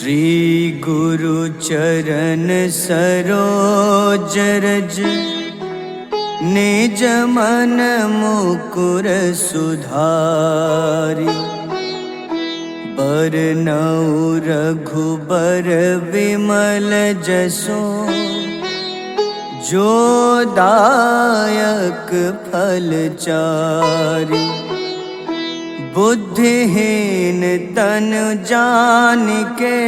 श्री गुरु चरण सरोज रज निज मन मुकुर सुधारि। बरनउँ रघुबर विमल जसो जो दायक फल चारि। बुद्धिहीन तन जानिके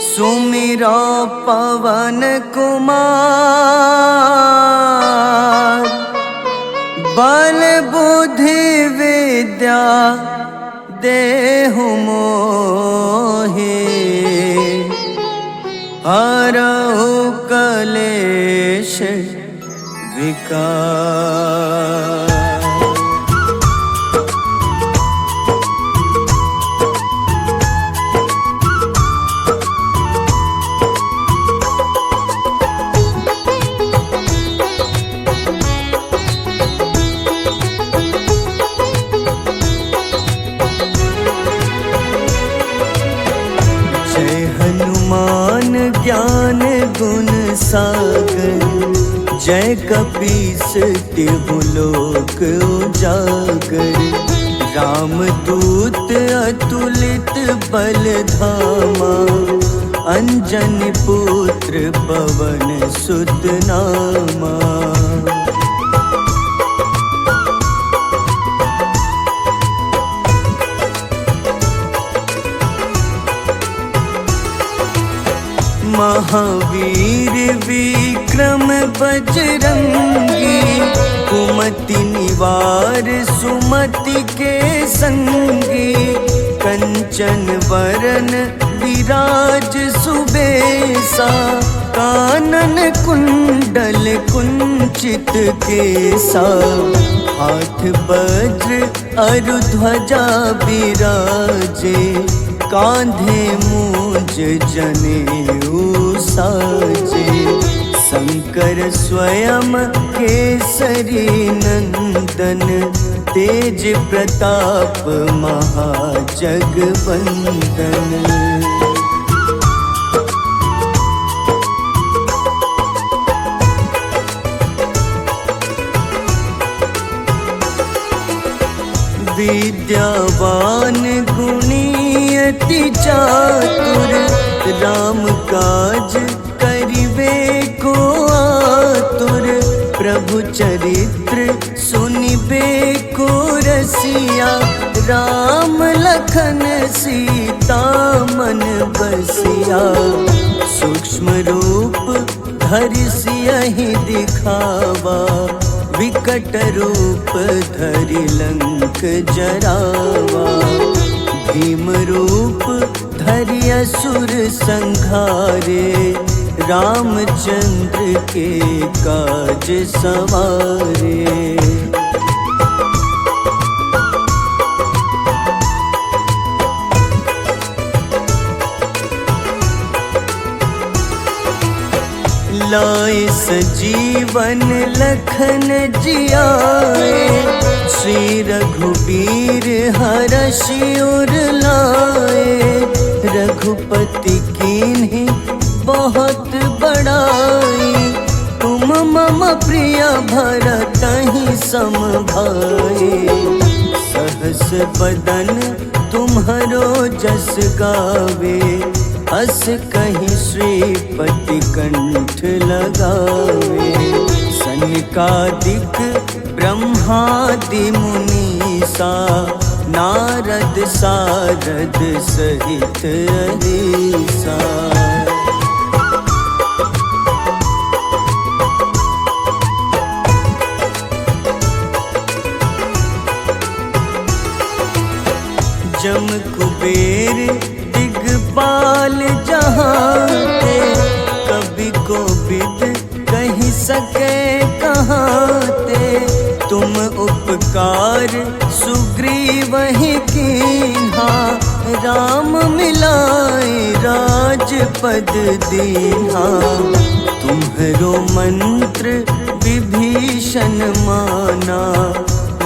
सुमिरो पवन कुमार। बल बुद्धि विद्या देहु मोहि हरहु कलेश विकार। हनुमान ज्ञान गुण सागर जय कपीस तिहु लोक उजागर। रामदूत अतुलित बल धामा अंजनी पुत्र पवन सुत नामा। महावीर विक्रम बजरंगी कुमति निवार सुमति के संगी। कंचन वरन विराज सुबेसा कानन कुंडल कुंचित केसा। हाथ वज्र अरु ध्वजा बिराजे कांधे मूंज जनेऊ साजे। शंकर स्वयं केसरी नंदन तेज प्रताप महाजगवंदन। विद्यावान गुणी अति चातुर राम काज करिबे को आतुर। प्रभु चरित्र सुनिबे को रसिया राम लखन सीता मन बसिया। सूक्ष्म रूप धरि सियहि दिखावा विकट रूप धरि लंक जरावा। भीम रूप धरि असुर संहारे रामचंद्र के काज सवारे। लाए सजीवन लखन जियाए श्री रघुबीर हरषि उर लाए। रघुपति कीन्ही बहुत बड़ाई तुम मम प्रिय भरतहि सम भाई। सहस बदन तुम्हरो जस गावे अस कहीं श्रीपति कंठ लगावे। सनकादिक ब्रह्मादि मुनीसा नारद सारद सहित अहिसा। जम कुबेर दिगपाल जहाते कवि कोविद कहीं सके कहाते। तुम उपकार सुग्रीवहि कीन्हा राम मिलाए राजपद दीन्हा। तुम्हरो मंत्र विभीषण माना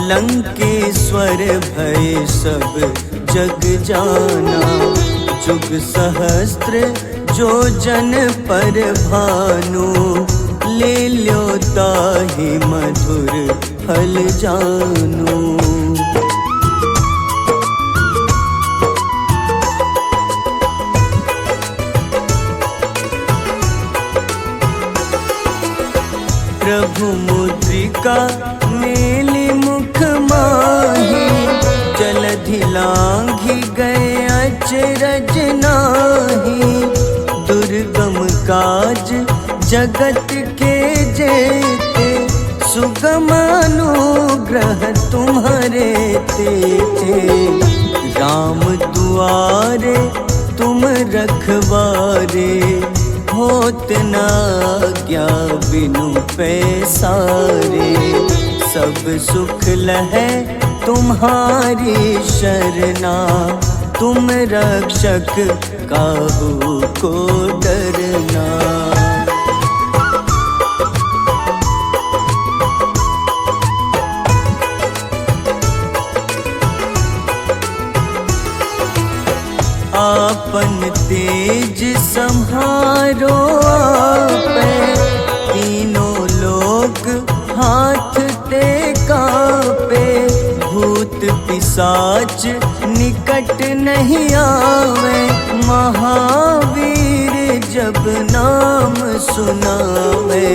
लंकेश्वर भय सब जग जाना। जुग सहस्त्र जो जन पर भानु, ले ल्यो ताहि मधुर फल जानु। प्रभु मुद्रिका मेली मुख माही, जलधि लांघि गए अचरज नाही। दुर्गम काज जगत के जेते, सुगम अनुग्रह तुम्हारे तेते। राम दुआरे तुम रखवारे, होत न आज्ञा बिनु पैसारे। सब सुख लहै तुम्हारी शरणा, तुम रक्षक काहू को डरना। आपन तेज सम्हारो आपै, तीनों लोक हाथ ते कापे। भूत पिशाच निकट नहीं आवे, महावीर जब नाम सुनावे।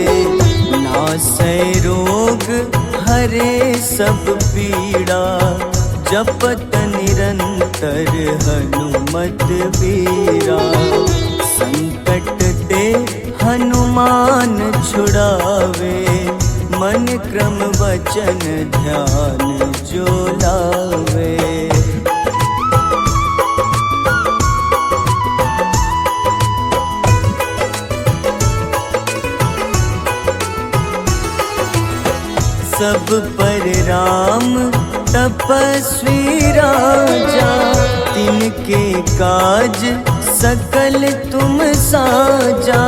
नासै रोग हरे सब पीड़ा, जपत निरंतर हनुमत बीरा। संकट ते हनुमान छुड़ावे, मन क्रम वचन ध्यान जो लावे। सब पर राम तपस्वी राजा, तिनके काज सकल तुम साजा।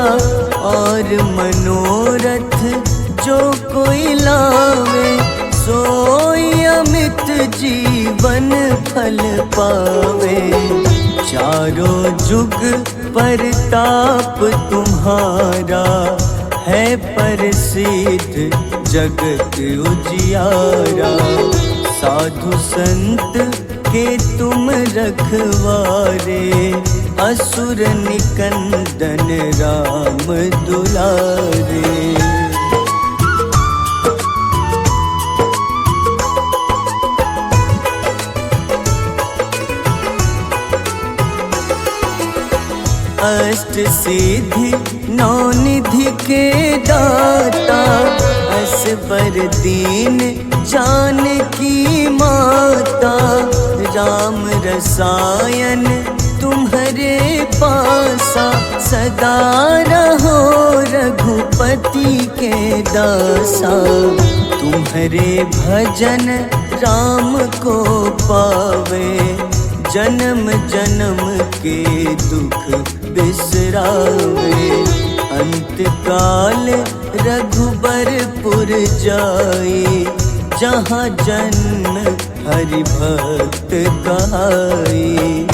और मनोरथ जो कोई लावे, सोई अमित जीवन फल पावे। चारों जुग परताप तुम्हारा, है प्रसिद्ध जगत उजियारा। साधु संत के तुम रखवारे, असुर निकंदन राम दुलारे। अष्ट सिद्धि नौ निधि के दाता, असबर दीन जानकी माता। राम रसायन तुम्हारे पासा, सदा रहो रघुपति के दासा। तुम्हारे भजन राम को पावे, जन्म जन्म के दुख बिसरावे। अंत काल रघुबरपुर जाई, जहाँ जन्म हरि भक्त कहाई।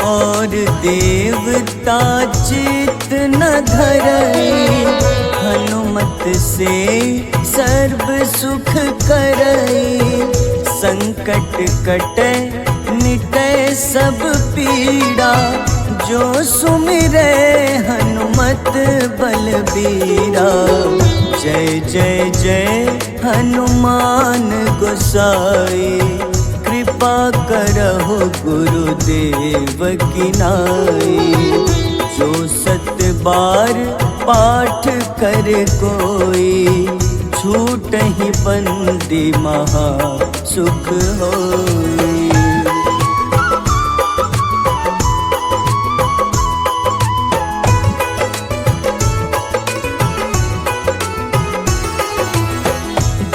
और देवता चित न धरई, हनुमत से सर्व सुख करई। संकट कटे मिटे सब पीड़ा, जो सुमिरे हनुमत बलबीरा। जय जय जय हनुमान गोसाई, कृपा करहु गुरुदेव की नाई। जो सत बार पाठ करे कोई, छूटहि बंदी महा सुख होई।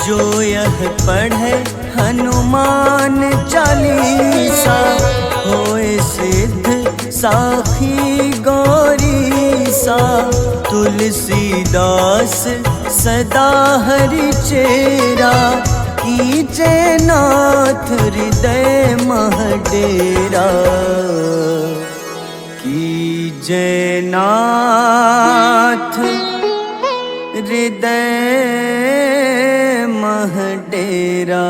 जो यह पढ़े हनुमान चालीसा, होए सिद्ध साखी गौरी सा तुलसीदास सदा हरि चेरा, कीजे नाथ हृदय मह डेरा, कीजे नाथ हृदय मह डेरा।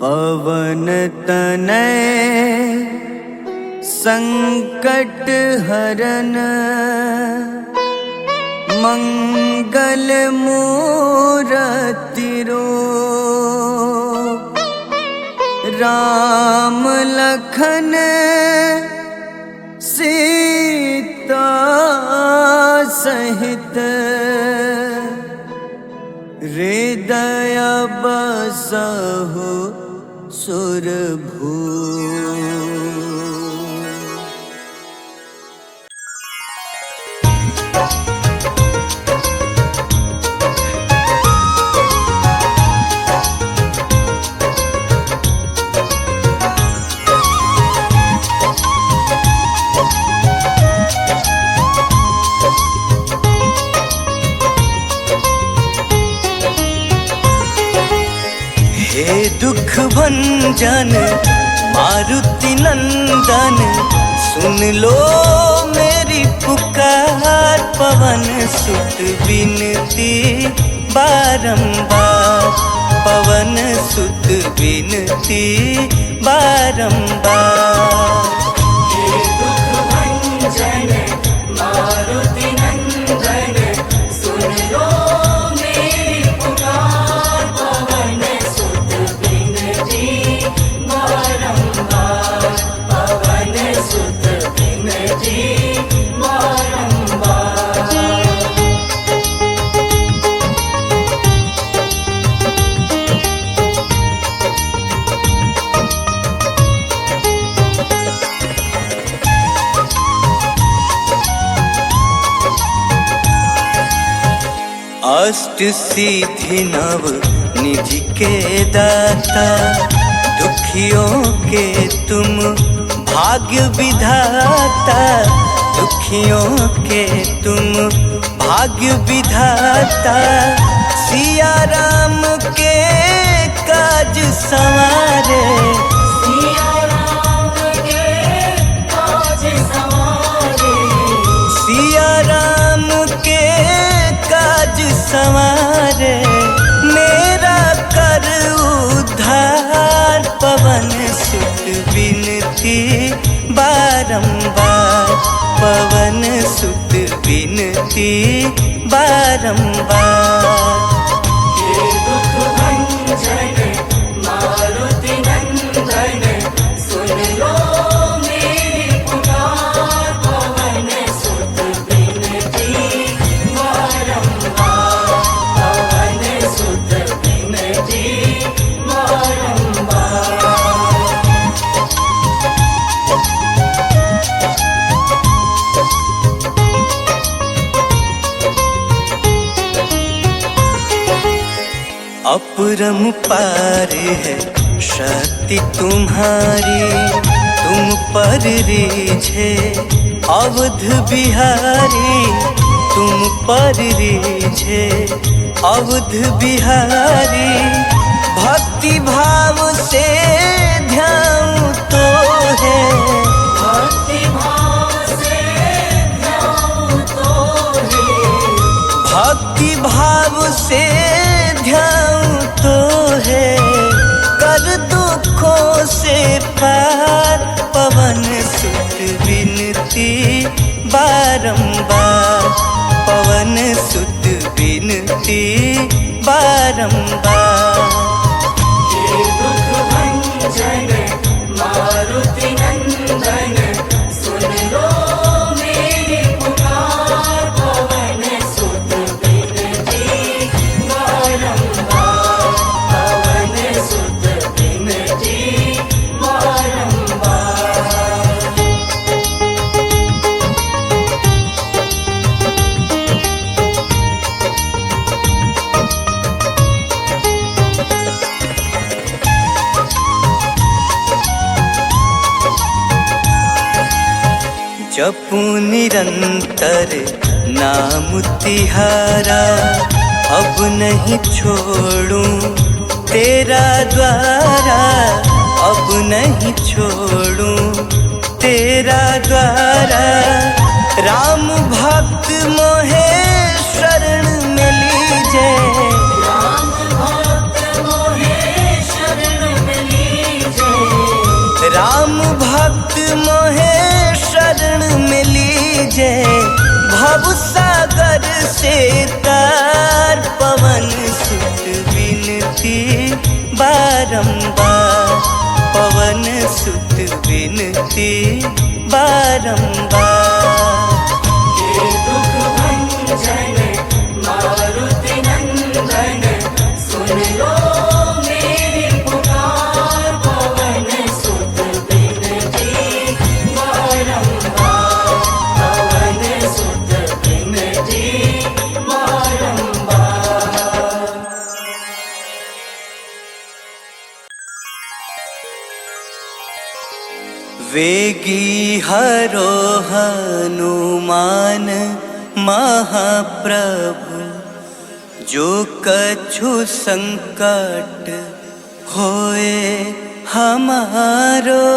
पवन तनय संकट हरन, मंगल मूरति रूप, राम लखन सीता सहित, हृदय बसहु सुरभूप। हे दुख भंजन मारुति नंदन, सुन लो मेरी पुकार। पवन सुत बिनती बारंबार, पवन सुत बिनती बारंबार। हे दुख भंजन मारुति नंदन, सुन लो मेरी पुकार। पवन सुत बिनती बारंबार, पवन सुत बिनती बारंबार। अष्ट सिद्धि नव निधि के दाता, दुखियों के तुम भाग्य विधाता, दुखियों के तुम भाग्य विधाता। सिया राम के काज संवारे, सिया राम के काज संवारे, सिया राम के काज संवारे। मेरा कर उद्धार, पवन सुत बिनती बारंबार, पवन सुत बिनती बारंबार। हे दुख भंजन मारुति नंदन, सुन लो मेरी पुकार। पवन सुत बिनती बारंबार, पवन सुत बिनती बारंबार। अपरंपार है शक्ति तुम्हारी, तुम पर रीझे अवध बिहारी, तुम पर रीझे अवध बिहारी। भक्ति भाव से ध्यान तो है, भक्ति भाव से ध्यान तो है, भक्ति भाव से ध्यान तो है। कर दुखों से पार, पवन सुत बिनती बारंबार, पवन सुत बिनती बारंबार। हे दुख भंजन मारुति नंदन, सुन लो मेरी पुकार। पवन सुत बिनती बारंबार, पवन सुत बिनती बारंबार। जपू निरंतर नाम तिहारा, अब नहीं छोड़ूं तेरा द्वारा, अब नहीं छोड़ूं तेरा द्वारा। राम भक्त मोहे शरण में लीजे, राम भक्त मोहे शरण में लीजे, राम भक्त मोहे शरण में लीजे। भव सागर से तार पवन सुत विनती बारंबार, पवन सुत विनती बारंबार। हे दुख भंजन मारुति नंदन, सुन लो मेरी पुकार, पवन सुत विनती बारंबार, पवन सुत विनती बारंबार। वेगी हरो हनुमान महाप्रभु, जो कछु संकट होए हमारो।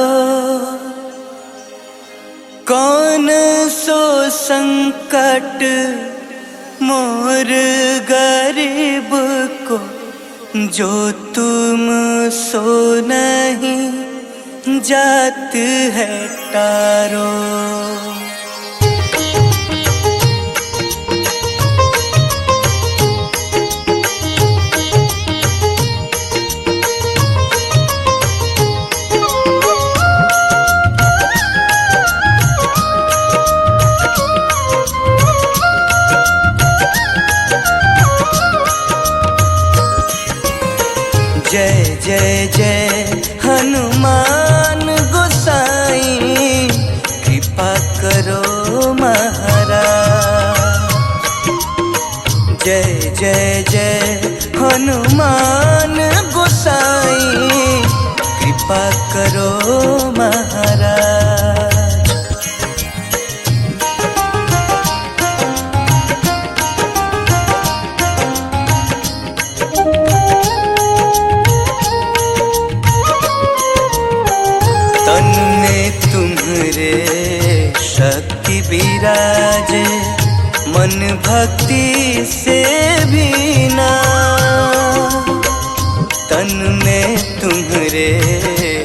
कौन सो संकट मोर गरीब को, जो तुम सो नहीं जात है तारो। जय जय जय हनुमान गोसाई, कृपा करो महाराज। जय जय जय हनुमान गोसाई, कृपा करो महाराज। तन में तुम्हारे शक्ति विराजे, मन भक्ति से भीना। तन में तुम्हारे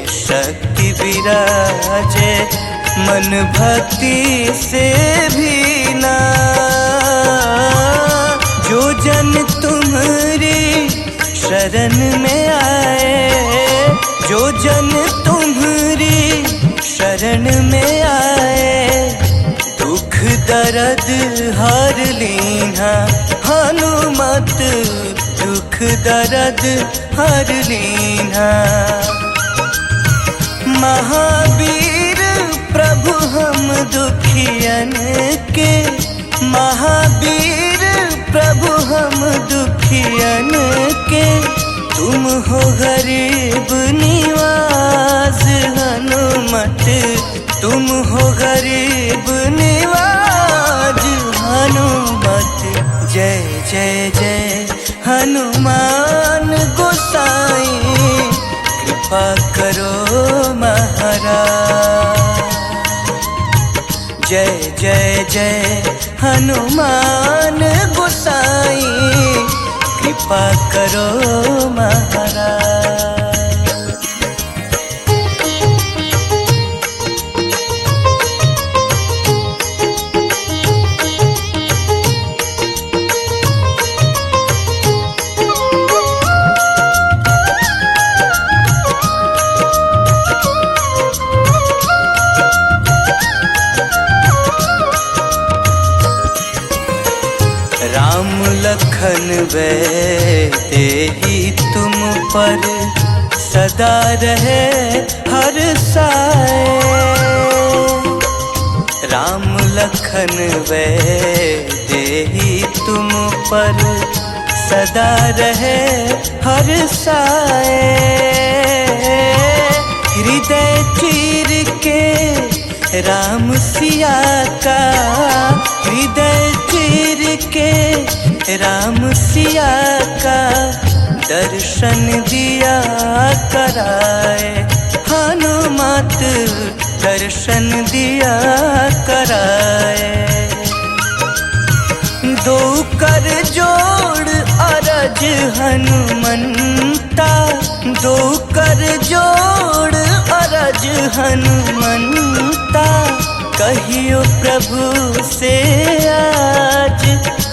शक्ति विराजे, मन भक्ति से भीना। जो जन तुम्हारी शरण में आए, जो जन तुम्हारी शरण में आए, दुख दर्द हर लीना। हनुमत दुख दर्द हर लीना। महावीर प्रभु हम दुखियन के, महावीर प्रभु हम दुखियन के। तुम हो गरीब निवास हनुमत, तुम हो गरीब निवाज हनुमत। जय जय जय हनुमान गोसाई, कृपा करो महाराज। जय जय जय हनुमान गोसाई, कृपा करो महाराज। राम लखन तेहि तुम पर सदा रहे हर साए। राम लखन तेहि तुम पर सदा रहे हर साए। हृदय चीर के राम सिया का हृदय चीर के राम सिया का दर्शन दिया कराए, हनुमत दर्शन दिया कराए। दो कर जोड़ अरज हनुमंता, दो कर जोड़ अरज हनुमंता, कहियो प्रभु से आज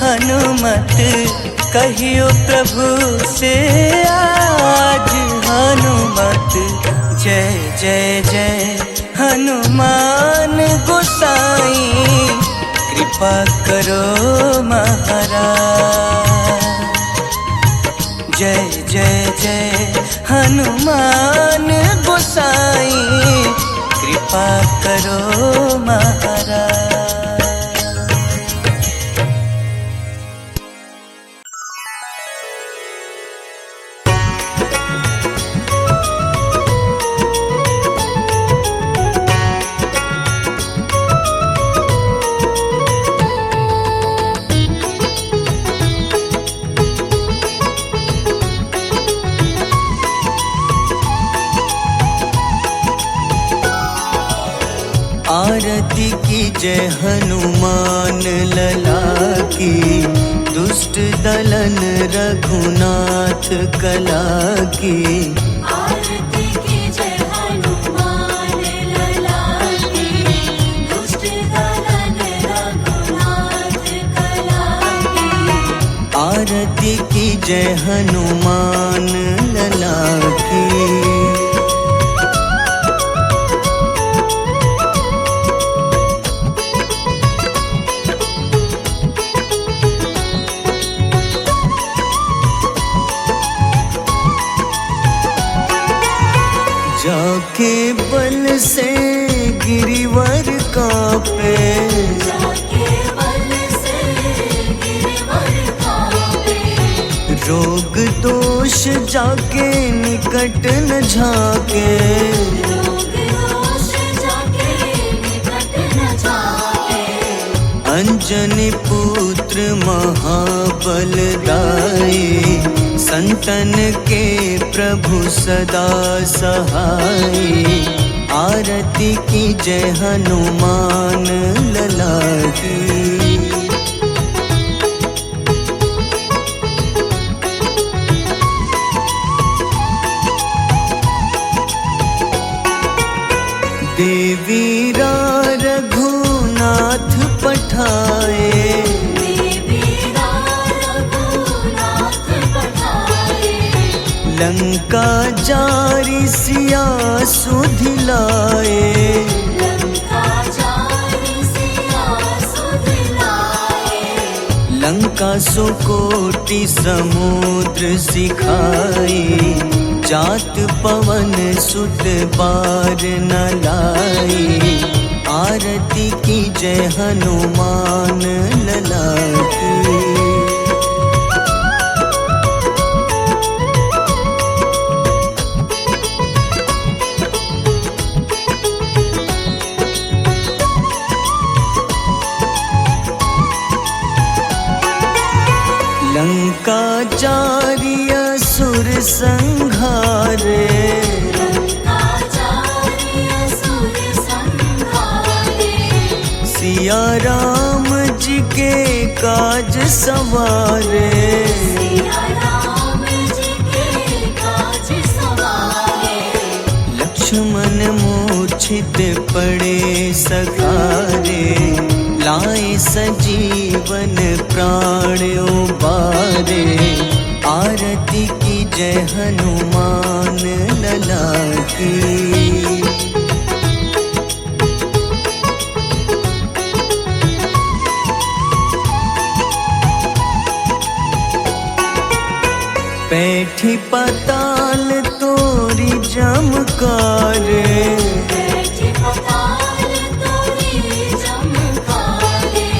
हनुमत, कहियो प्रभु से आज हनुमत। जय जय जय हनुमान गोसाई, कृपा करो महाराज। जय जय जय हनुमान गोसाई, कृपा करो महाराज। आरती की जय हनुमान लला की, दुष्ट दलन रघुनाथ कला की। आरती की जय हनुमान लला की, दुष्ट दलन रघुनाथ कला की। आरती की जय हनुमान लला की। जाके बल से गिरिवर कांपे, जाके बल से गिरिवर कांपे। रोग दोष जाके निकट न झाके, रोग दोष जाके निकट न झाके। अंजनी पुत्र महाबल दाई, संतन के प्रभु सदा सहाय। आरती की जय हनुमान लला की। देवीरा रघुनाथ पठाए, देवीरा रघुनाथ पठाए। लंका जारी सिया सुधिलाए, लंका जारी सिया सुधिलाए। लंका सुकोटि समुद्र सिखाई, जात पवन सुत बार न लाई। आरती की जय हनुमान लला की। लंका जारी असुर संहारे, लंका जारी असुर संहारे। सिया राम जी के काज सवारे, सिया राम जी के काज सवारे। लक्ष्मण मूर्छित पड़े सखारे, लाए सजीवन प्राण उबारे। आरती की जय हनुमान लला की। बैठी पाताल तोरी जमकारे, बैठी पाताल तोरी जमकारे।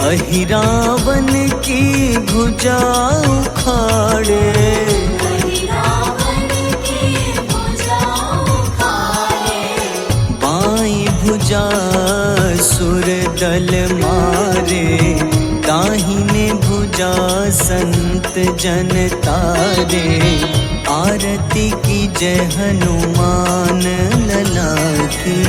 अहिरावन की भुजा उखाड़े, अहिरावन की भुजा उखाड़े। बाईं भुजा भुजा सुर दल मारे, दाहिने भुजा संत जन तारे। आरती की जय हनुमान लला की।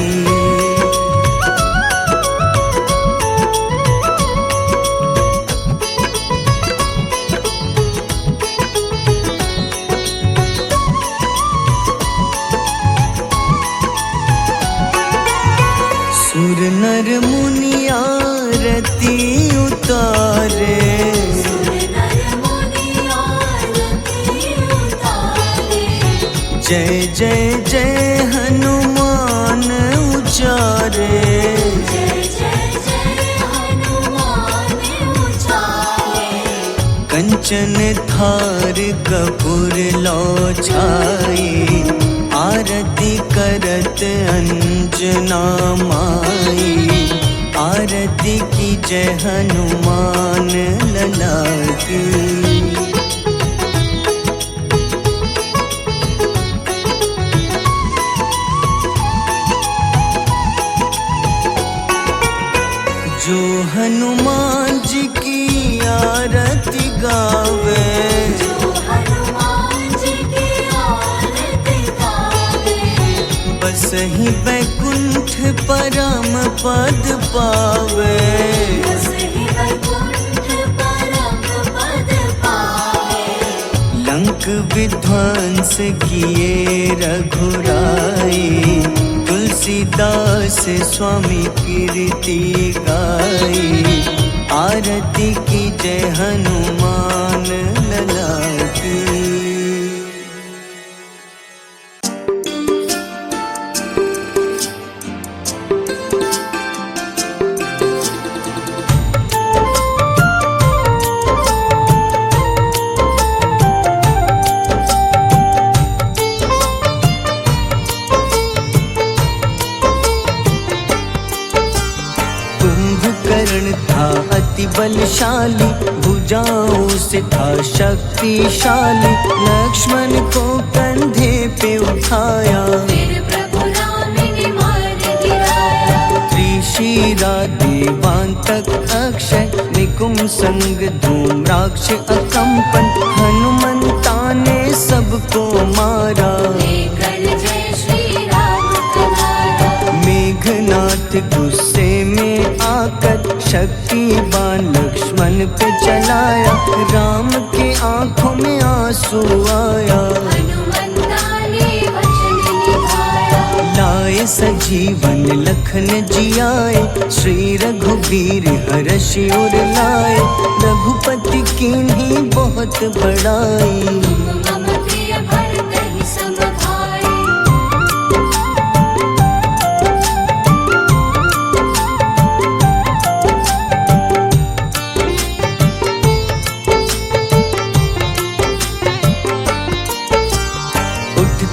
सुर नर मुनि आरती उतारे, जय जय जय हनुमान उचारे। कंचन थार कपूर लो छाई, आरती करत अंजना माई। आरती की जय हनुमान लला की। जो हनुमान जी की आरती गावे, बस ही बैकुंठ परम पद पावे। लंक विध्वंस किए रघुराई, तुलसीदास स्वामी कीर्ति गाई। आरती की जय हनुमान लला की। कुंभकर्ण था अति बलशाली, भुजाओं से था शक्तिशाली। लक्ष्मण को कंधे पे उठाया, फिर प्रभु राम ने मार गिराया। त्रिशिरा देवांतक अक्षय, निकुंभ संग धूम्राक्ष अकंपन। हनुमंता ने सबको मारा, लेकर जय श्री राम कनारा। मेघनाथ गुस्से में आकर, शक्तिवान लक्ष्मण पे चलाया। राम के आंखों में आंसू आया, हनुमंता ने वचन निभाया। लाए सजीवन लखन जियाए, श्री रघुवीर हर्षि उर लाए। रघुपति कीन्ही बहुत बड़ाई, मम प्रिय भरत ही सम भाई।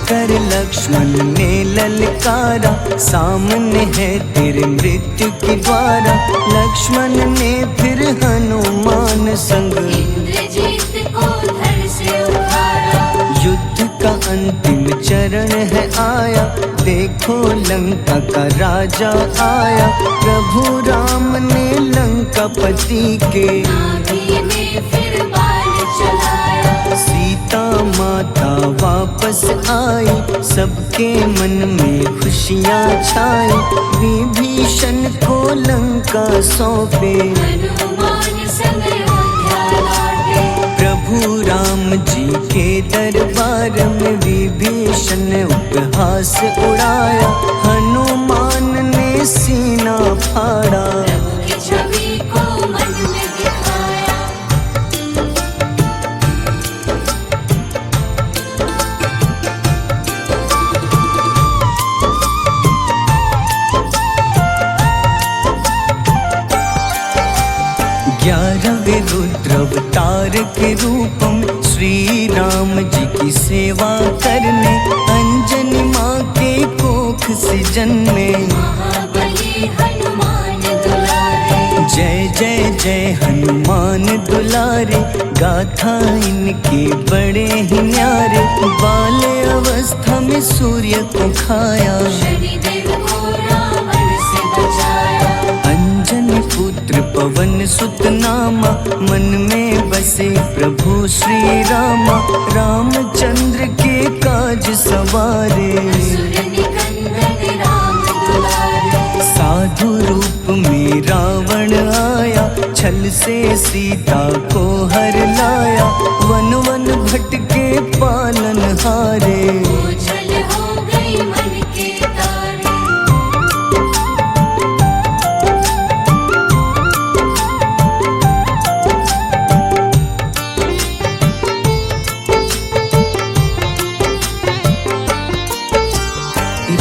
कर लक्ष्मण ने ललकारा, सामने है तेरे मृत्यु की द्वारा। लक्ष्मण ने फिर हनुमान संग, इंद्रजीत को धड़ से उतारा। युद्ध का अंतिम चरण है आया, देखो लंका का राजा आया। प्रभु राम ने लंकापति के, नाभि में फिर बाण चलाया। सीता माता वापस आई, सबके मन में खुशियाँ छाई। विभीषण को लंका सौंपे, हनुमान संग अयोध्या लौटे। प्रभु राम जी के दरबार में विभीषण उपहास उड़ाया। हनुमान ने सीना फाड़ा, प्रभु की छवि को मन में दिखाया। ग्यारहवें रुद्र अवतार के रूपम, श्री राम जी की सेवा करने। अंजनी माँ के कोख से जन्मे, महाबली हनुमान दुलारे। जय जय जय हनुमान दुलारे। गाथा इनके बड़े ही न्यारे, बाल्य अवस्था में सूर्य को खाया। शनिदेव को रावण से पवन सुत नामा, मन में बसे प्रभु श्री रामा। रामचंद्र के काज सवारे, असुर निकंदन राम दुलारे। साधु रूप में रावण आया, छल से सीता को हर लाया। वन वन भटके पालन हारे, ओझल हो गई मन के तारे।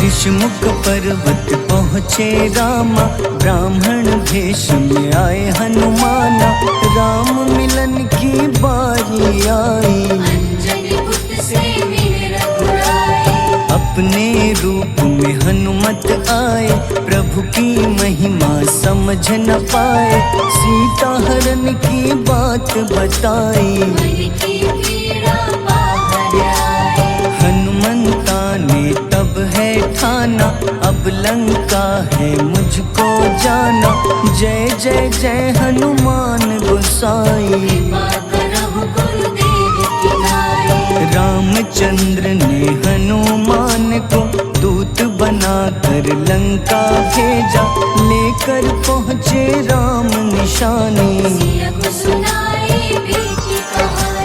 ऋषिमुख पर्वत पहुँचे रामा, ब्राह्मण भेष में आए हनुमाना। राम मिलन की बारी आई, अंजनी पुत्र से मिले रघुराई। अपने रूप में हनुमत आए, प्रभु की महिमा समझ न पाए। सीता हरण की बात बताई, मन की पीड़ा बाहर आए। हनुमंता ने तब है ठाना, अब लंका है मुझको जाना। जय जय जय हनुमान गोसाई, कृपा करहु गुरुदेव की नाई। रामचंद्र ने हनुमान को दूत बनाकर लंका भेजा। लेकर पहुँचे राम निशानी, सिया को सुनाई बीती कहानी।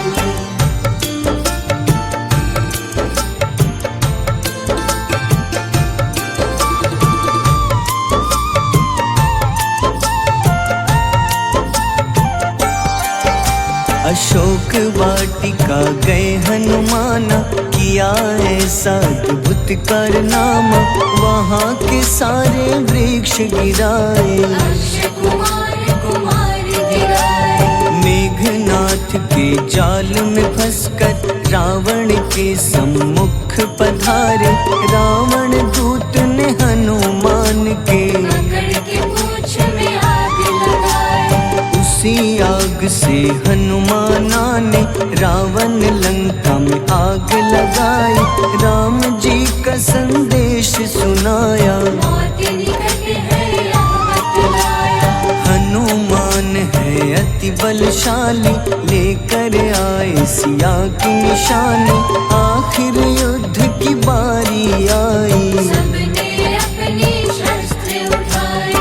अशोक वाटिका गए हनुमाना, किया ऐसा अद्भुत कारनामा। वहाँ के सारे वृक्ष गिराए, अक्षय कुमार कुमार गिराए। मेघनाथ के जाल में फंसकर रावण के सम्मुख पधारे। रावण दूत ने हनुमान के पकड़ के पूंछ में आग लगाए। उसी आग से हनुमाना ने रावण लंका में आग लगाई। राम जी का संदेश सुनाया, मौत निकट है यह बतलाया। हनुमान है अति बलशाली, लेकर आए सिया की निशानी। आखिर युद्ध की बारी आई, सबने अपनी शस्त्र उठाई।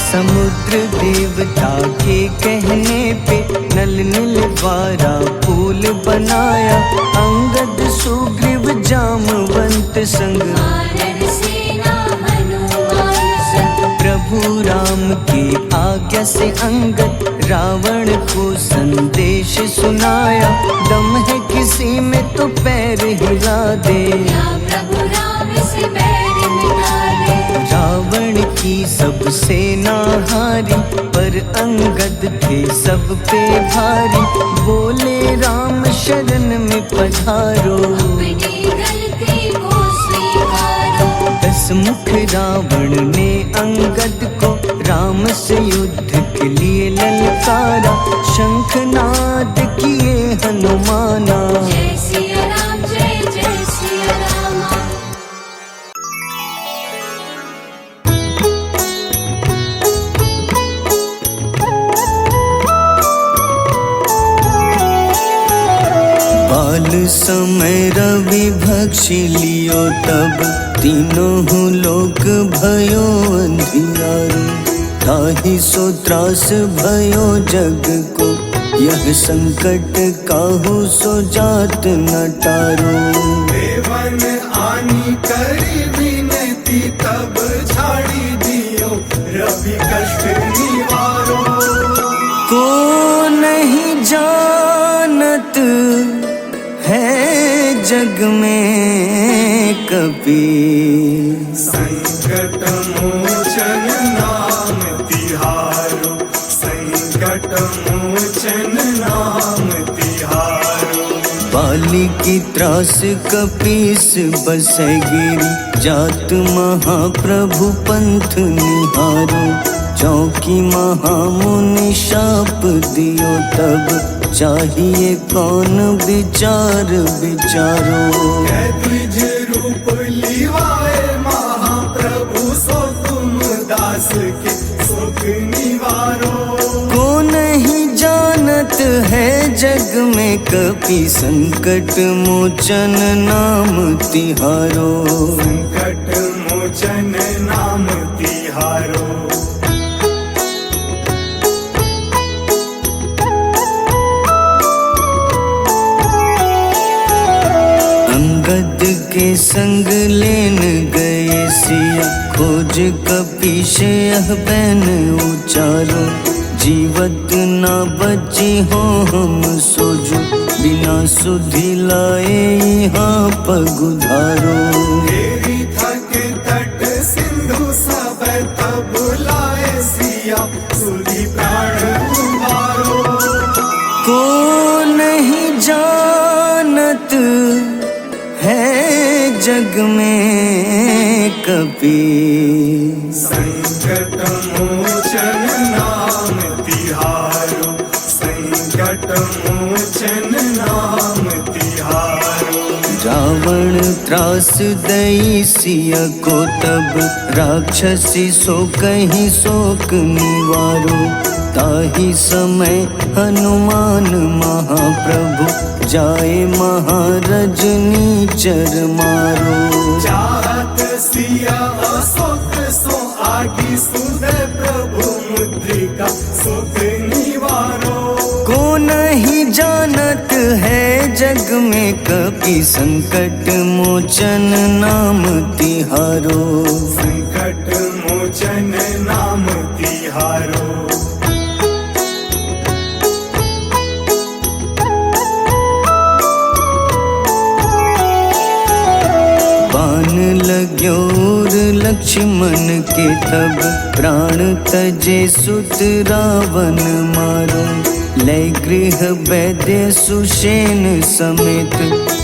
समुद्र देवता के कहने पे नल नील द्वारा पुल बनाया। अंगद सुग्रीव जामवंत संग, वानर सेना हनुमान संग। प्रभु राम की आज्ञा से अंगद रावण को संदेश सुनाया। दम है किसी में तो पैर हिला दे, या प्रभु राम से बैर मिटा दे। रावण की सब सेना हारी, पर अंगद थे सब पे भारी। बोले राम शरण में पधारो, अपनी गलती को स्वीकारो। 10 मुख रावण ने अंगद को राम से युद्ध के लिए ललकारा। शंखनाद किए हनुमाना, जय सिया राम जय जय सिया रामा। बाल समय रवि भक्षी लियो, तब तीनों लोक भयो अंधियारो। ताहि सो त्रास भयो जग को, यह संकट काहू सो जात न टारो। देवन आनी करी विनती, तब झाड़ी दियो रवि कष्ट निवारो। को नहीं जानत है जग में कपी, संकट मोचन नाम तिहारो। संकट मोचन नाम तिहारो। बाली की त्रास कपीस बसै गिरी, जात महाप्रभु पंथ निहारो। क्योंकि महामुनि शाप दियो तब चाहिए कौन विचार विचारो। द्विज रूप लिवाए महाप्रभु सो तुम दास के सुख निवारो। को नहीं जानत है जग में कपि संकट मोचन नाम तिहारो। संकट मोचन नाम तिहारो। अंगद के संग लेन गए सिया खोज कपीश यह बैन उचारो। जीवत ना बची हो हम सोजो बिना सुधि लाए यहाँ पगुधारो। तेरी थक तट सिंधु सब तब लाए सिया सुधि प्राण उबारो। को नहीं जानत है जग में कपि संकट मोचन नाम तिहारो। संकट मोचन नाम तिहारो। रावण त्रास दई सिया को तब राक्षसी सो कहीं शोक निवारो। ताही समय हनुमान महाप्रभु जाए महारजनी चर मारो। चाहत सिया अशोक सो आगी सुदय प्रभु मुद्रिका सुख निवारो। को नहीं जानत है जग में कपि संकट मोचन नाम तिहारो। संकट मोचन नाम तिहारो। बाण लग्योर लक्ष्मण के तब प्राण तजे सुत रावण मारो। लय गृह वैद्य सुषेण समेत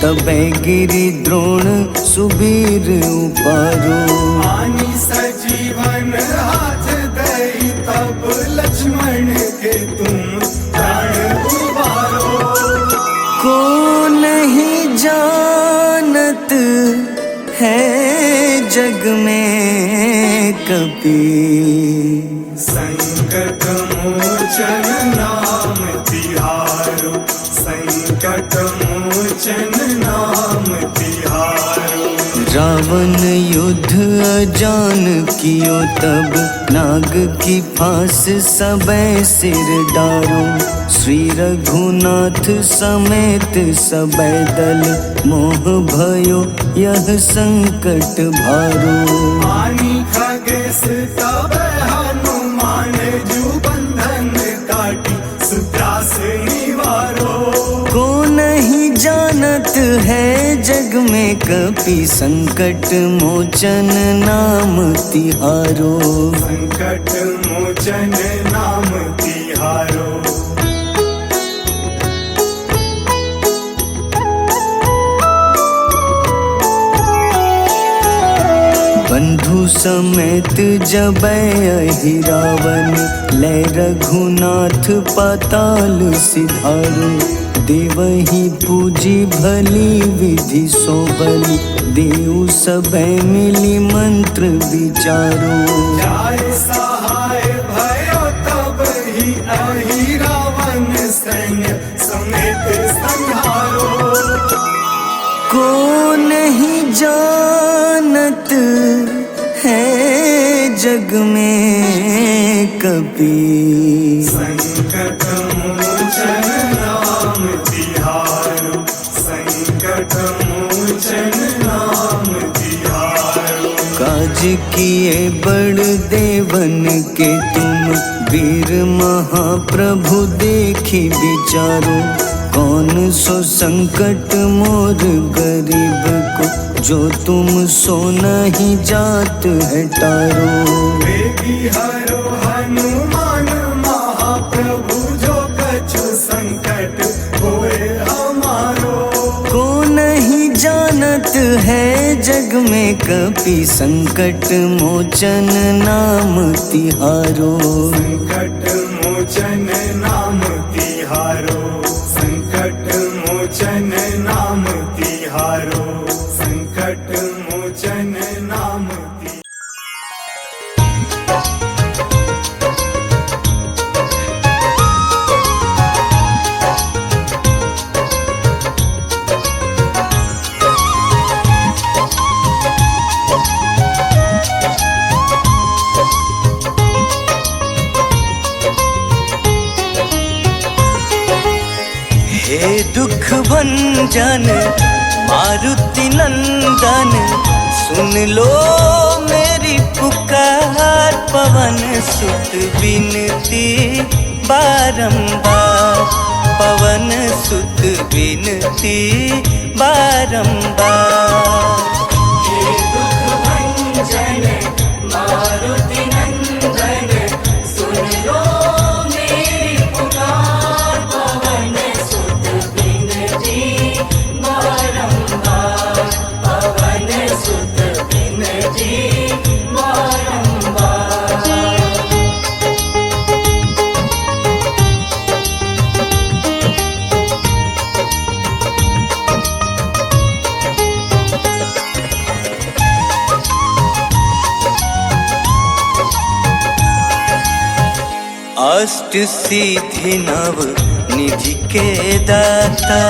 तबै गिरि द्रोण सुबीर उपारो। आनी सजीवन हाथ दई तब लक्ष्मण के तुम प्राण उबारो। को नहीं जानत है जग में कपि संकट मोचन नाम तिहारो। संकट मोचन नाम तिहारो। रावण युद्ध अजान कियो तब नाग की फांस सबै सिर डारो। श्री रघुनाथ समेत सबै दल मोह भयो यह संकट भारो। आनी खगेश तब हनुमान जू बंधन काटी सुत्रास निवारो। को नहीं जानत है जग में कपि संकट मोचन नाम तिहारो। संकट मोचन नाम तिहारो। बंधु समेत जबै अहि रावण लय रघुनाथ पाताल सिधारो। देवही पूजी भली विधि सो बलि देव सबै मिली मंत्र विचारो। जाय सहाय भयो तब ही अहि रावण सैन्य समेत संहारो। को नहीं जानत है जग में कपि संकट मोचन नाम तिहारो। संकट मोचन नाम तिहारो। काज किए बड़ देवन के तुम वीर महाप्रभु देखी विचारो। कौन सो संकट मोर गरीब को जो तुम सो नहीं जात है टारो। वेगी हरो हनुमान महाप्रभु जो कछु संकट होए हमारो। को नहीं जानत है जग में कपि संकट मोचन नाम तिहारो। संकट मोचन नाम तिहारो, संकट मोचन नाम तिहारो, संकट मोचन नाम तिहारो। हे दुख भंजन मारुति नंदन, सुन लो मेरी पुकार। पवन सुत बिनती बारंबार, पवन सुत बिनती बारंबार। हे दुख भंजन मारुति नंदन, सुन लो मेरी पुकार। पवन सुत बिनती बारंबार, पवन सुत बिनती बारंबार। अष्ट सिद्धि नव निधि के दाता,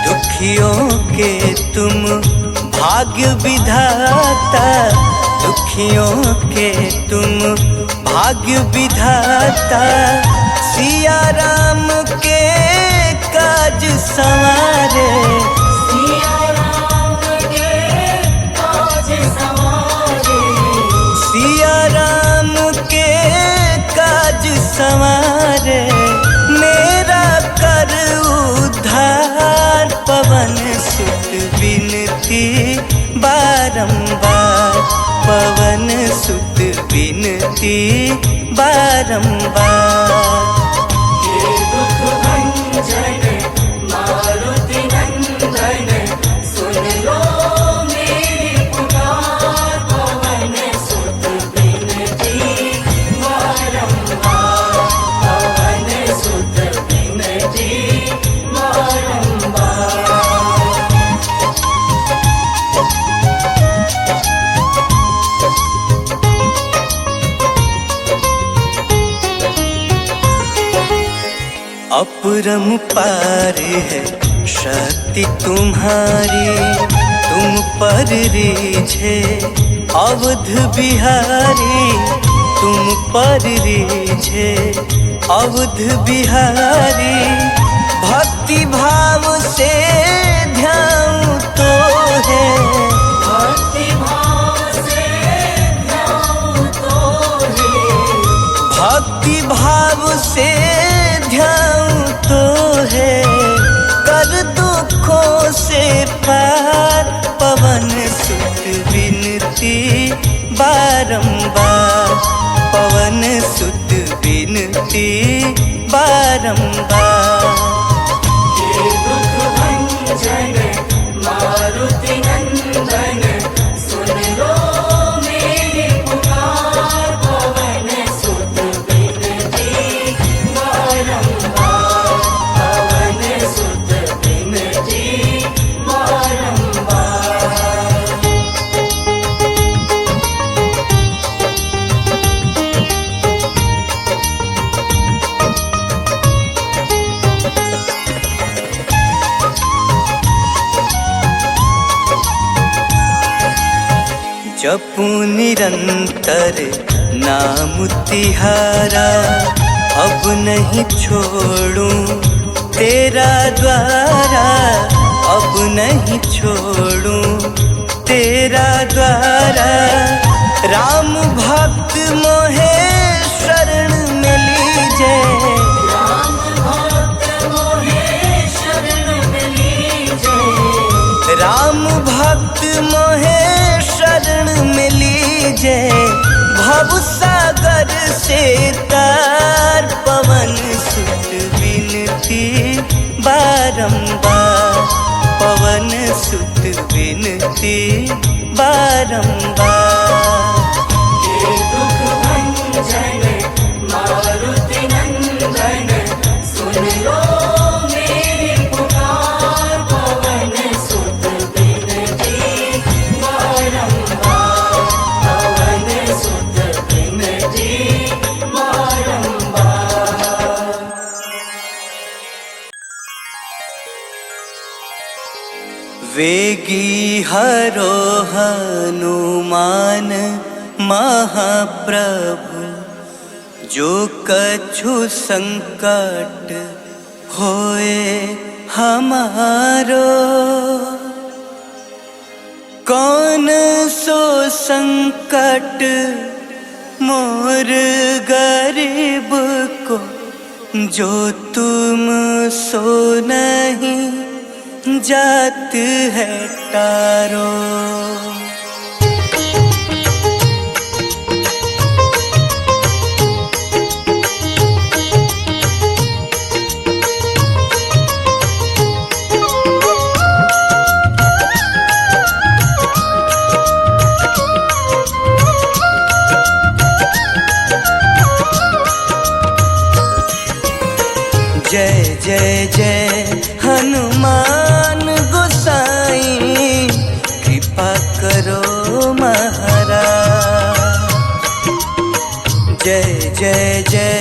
दुखियों के तुम भाग्य विधाता। दुखियों के तुम भाग्य विधाता, सिया राम के काज संवारे। सिया राम के काज संवारे, सिया राम के काज संवारे, मेरा कर उद्धार। पवन सुत बिनती बारंबार, पवन सुत बिनती बारंबार। हे दुख भंजन मारुति नंदन, सुन लो मेरी पुकार। पवन सुत बिनती बारंबार, पवन सुत बिनती बारंबार। अपरंपार है शक्ति तुम्हारी, तुम पर रीझे अवध बिहारी। तुम पर रीझे अवध बिहारी, भक्ति भाव से ध्यान तो है। भक्ति भाव से ध्यान तो है, भक्ति भाव से ध्यान तो है, कर दुखों से पार। पवन सुत बिनती बारंबार, पवन सुत बिनती बारंबार। हे दुख भंजन मारुति नंदन, सुन लो मेरी पुकार। पवन सुत बिनती बारंबार, पवन सुत बिनती बारंबार। जपू निरंतर नाम तिहारा, अब नहीं छोड़ूं तेरा द्वारा। अब नहीं छोड़ूं तेरा द्वारा, राम भक्त मोहे शरण में लीजे। राम भक्त मोहे शरण में लीजे, राम भक्त मोहे शरण में लीजे। भव सागर से तार, पवन सुत बिनती बारंबार, पवन सुत बिनती वेगी हरो हनुमान महाप्रभु, जो कछु संकट होए हमारो। कौन सो संकट मोर गरीब को, जो तुम सो नहीं जात है तारो। जय जय जय हनुमान गोसाई, कृपा करो महाराज। जय जय जय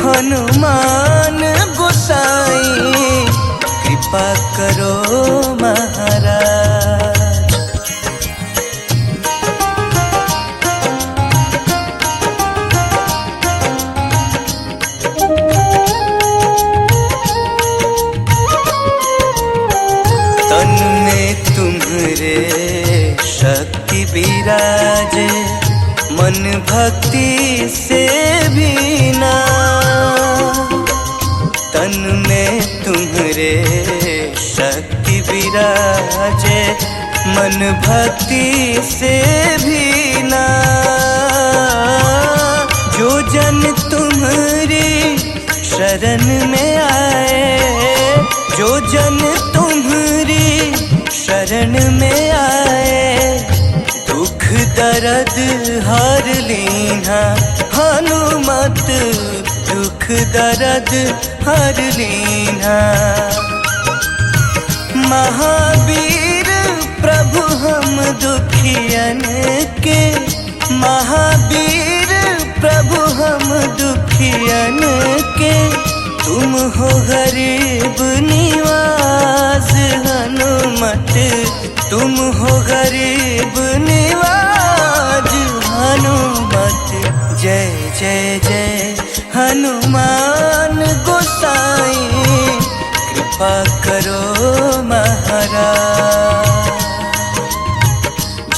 हनुमान गोसाई, कृपा करो महाराज। तन में तुम्हारे शक्ति विराजे, मन भक्ति से भी ना। तन में तुम्हारे शक्ति विराजे, मन भक्ति से भी ना। जो जन तुम्हारी शरण में आए, जो जन तुम्हारी शरण में आए, दुख दर्द हर लीना हनुमत, दुख दर्द हर लीना। महावीर प्रभु हम दुखियन के, महावीर प्रभु हम दुखियन के, तुम हो गरीब निवास हनुमत, तुम हो गरीब निवास हनुमत। जय जय जय हनुमान गोसाई, कृपा करो महाराज।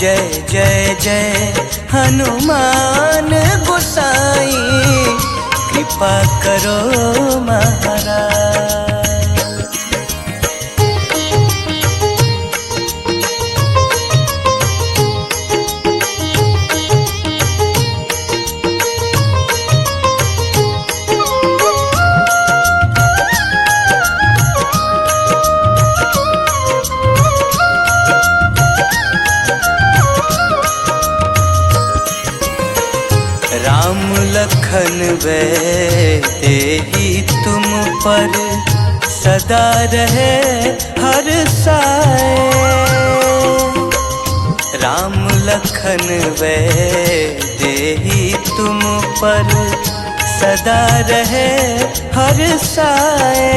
जय जय जय हनुमान गोसाई, कृपा करो महाराज। राम लखन वे तेहि तुम पर, सदा रहे हर साए। राम लखन वे तेहि तुम पर, सदा रहे हर साए।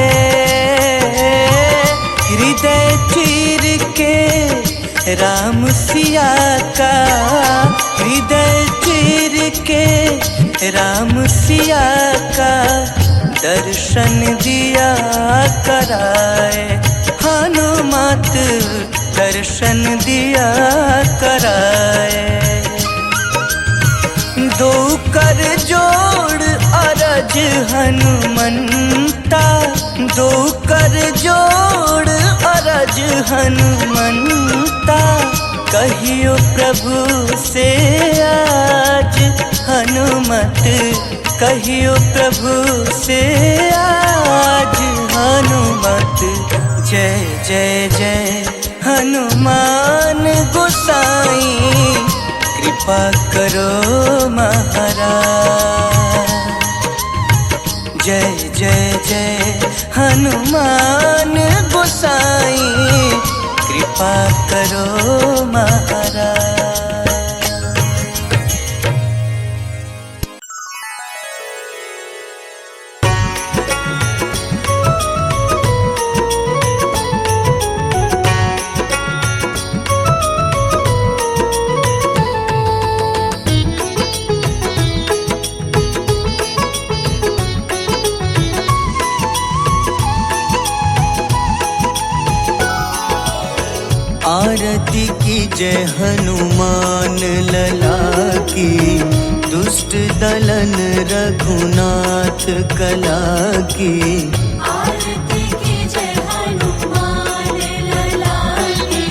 हृदय चीर के राम सिया का, हृदय चीर के राम सिया का, दर्शन दिया कराए हनुमत, दर्शन दिया कराए। दो कर जोड़ अरज हनुमंता, दो कर जोड़ अरज हनुमंता। कहियो प्रभु से आज हनुमत, कहियो प्रभु से आज हनुमत। जय जय जय हनुमान गोसाई, कृपा करो महाराज। जय जय जय हनुमान गोसाई, कृपा करो महाराज। आरती की जय हनुमान लला की, दुष्ट दलन रघुनाथ कला की। आरती की जय हनुमान लला की,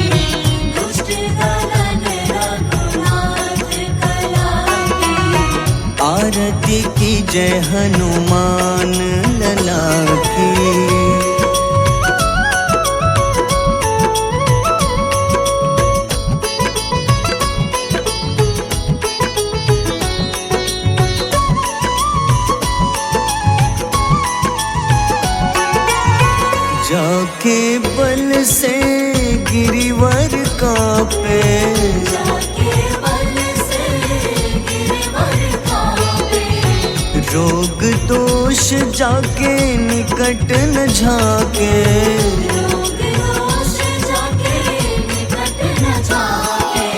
दुष्ट दलन रघुनाथ कला की। आरती की जय हनुमान लला की। जाके बल से गिरिवर कांपे, जाके बल से गिरवर कांपे। रोग दोष जाके निकट न झाके। रोग दोष जाके निकट न जाके।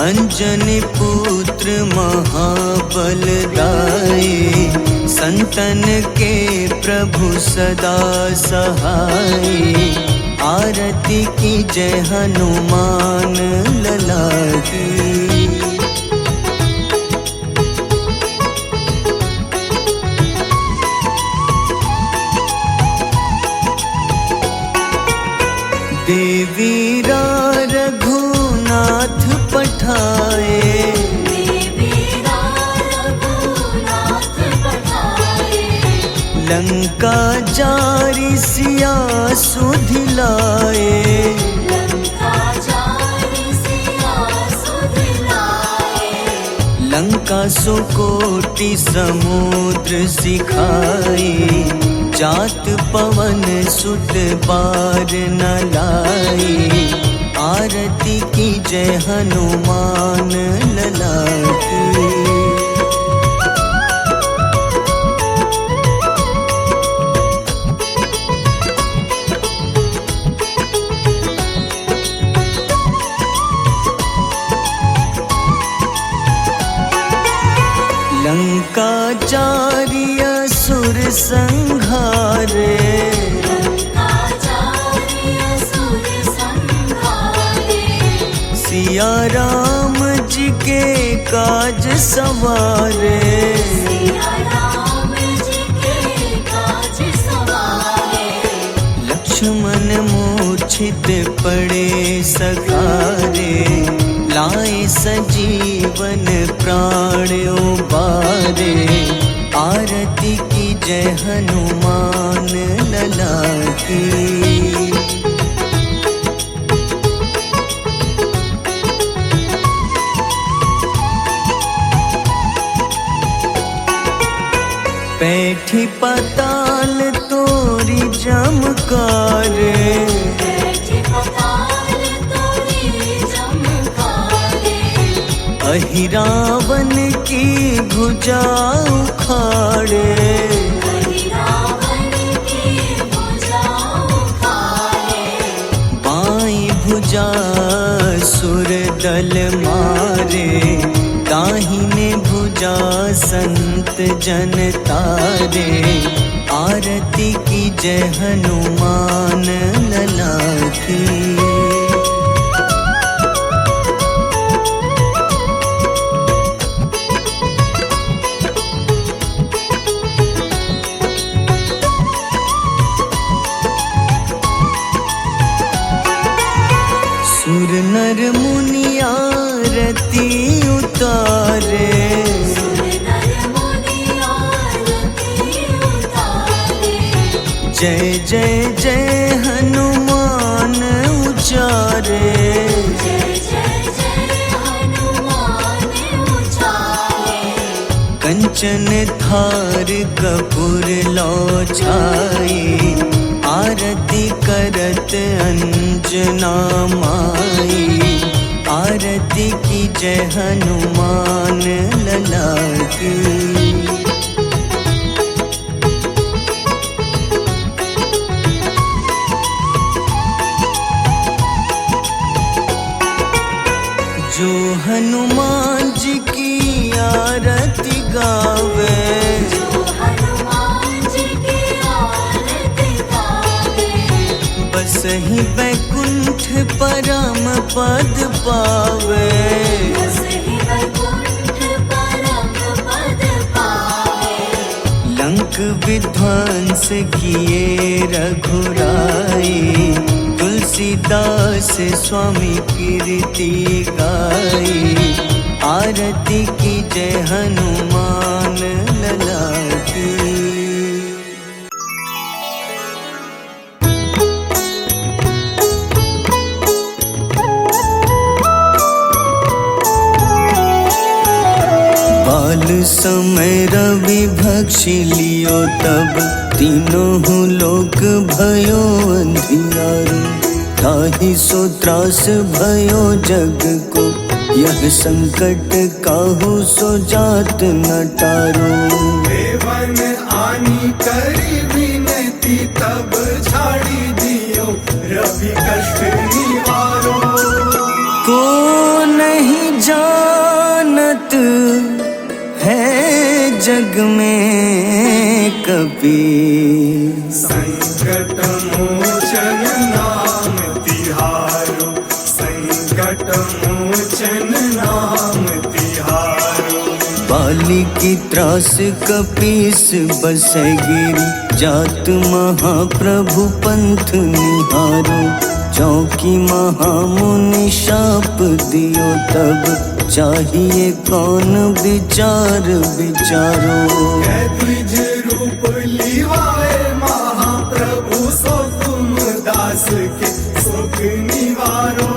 अंजनी पुत्र महाबलदाई, संतन के प्रभु सदा सहाय। आरती की जय हनुमान लला की। देवीरा रघुनाथ पठाए, देवीरा रघुनाथ पठाए। लंका जारी सिया सुधिलाए। लंका जारी सिया सुधिलाए। लंका सुकोटि समुद्र सिखाए, जात पवन सुत बार न लाए। आरती की जय हनुमान लला की। लंका जारी असुर संहारे, लंका जारी असुर संहारे। सिया राम जी के काज सवारे। सिया राम जी के काज सवारे। लक्ष्मण मूर्छित पड़े सखारे, लाए सजीवन प्राण उबारे। आरती की जय हनुमान लला की। बैठी पताल तोरी जमकारे, बैठी पताल तोरी जमकारे। अहिरावन की भुजा उखाड़े। रावण की भुजा उखाड़े। बाईं भुजा सुर दल मारे, दाहिने भुजा संत जन तारे। आरती की जय हनुमान लला की। सुर नर मुनि आरती उतारे, सुर नर मुनि आरती उतारे। जय जय जय हनुमान उचारे। जय जय जय हनुमान उचारे। कंचन थार कपूर लो छाई, आरती करत अंजना माई। आरती की जय हनुमान लला की। जो हनुमान जी की आरती गावे, जो हनुमान जी की आरती गावे। बस ही बैकुंठ परम पद पावे। बसहि वैकुंठ परम पद पावे। लंक विध्वंस किए रघुराई, तुलसीदास स्वामी कीर्ति गाई। आरती की जय हनुमान लला की। बाल समय रवि भक्षी लियो तब, तीनों लोक भयो अंधियारो। ताहि सो त्रास भयो जग को, यह संकट काहू सो जात न टारो। देवन आनी करी विनती, तब छाड़ी दियो रवि कष्ट निवारो। को नहीं जानत है जग में कपि, संकट मोचन नाम तिहारो। संकट मोचन नाम तिहारो। बाली की त्रास कपीस बसै गिरी, जात महाप्रभु पंथ निहारो। चौकी महामुनि शाप दियो तब, चाहिए कौन विचार विचारो। द्विज रूप लिवाए महाप्रभु, सो तुम दास के सुख निवारो।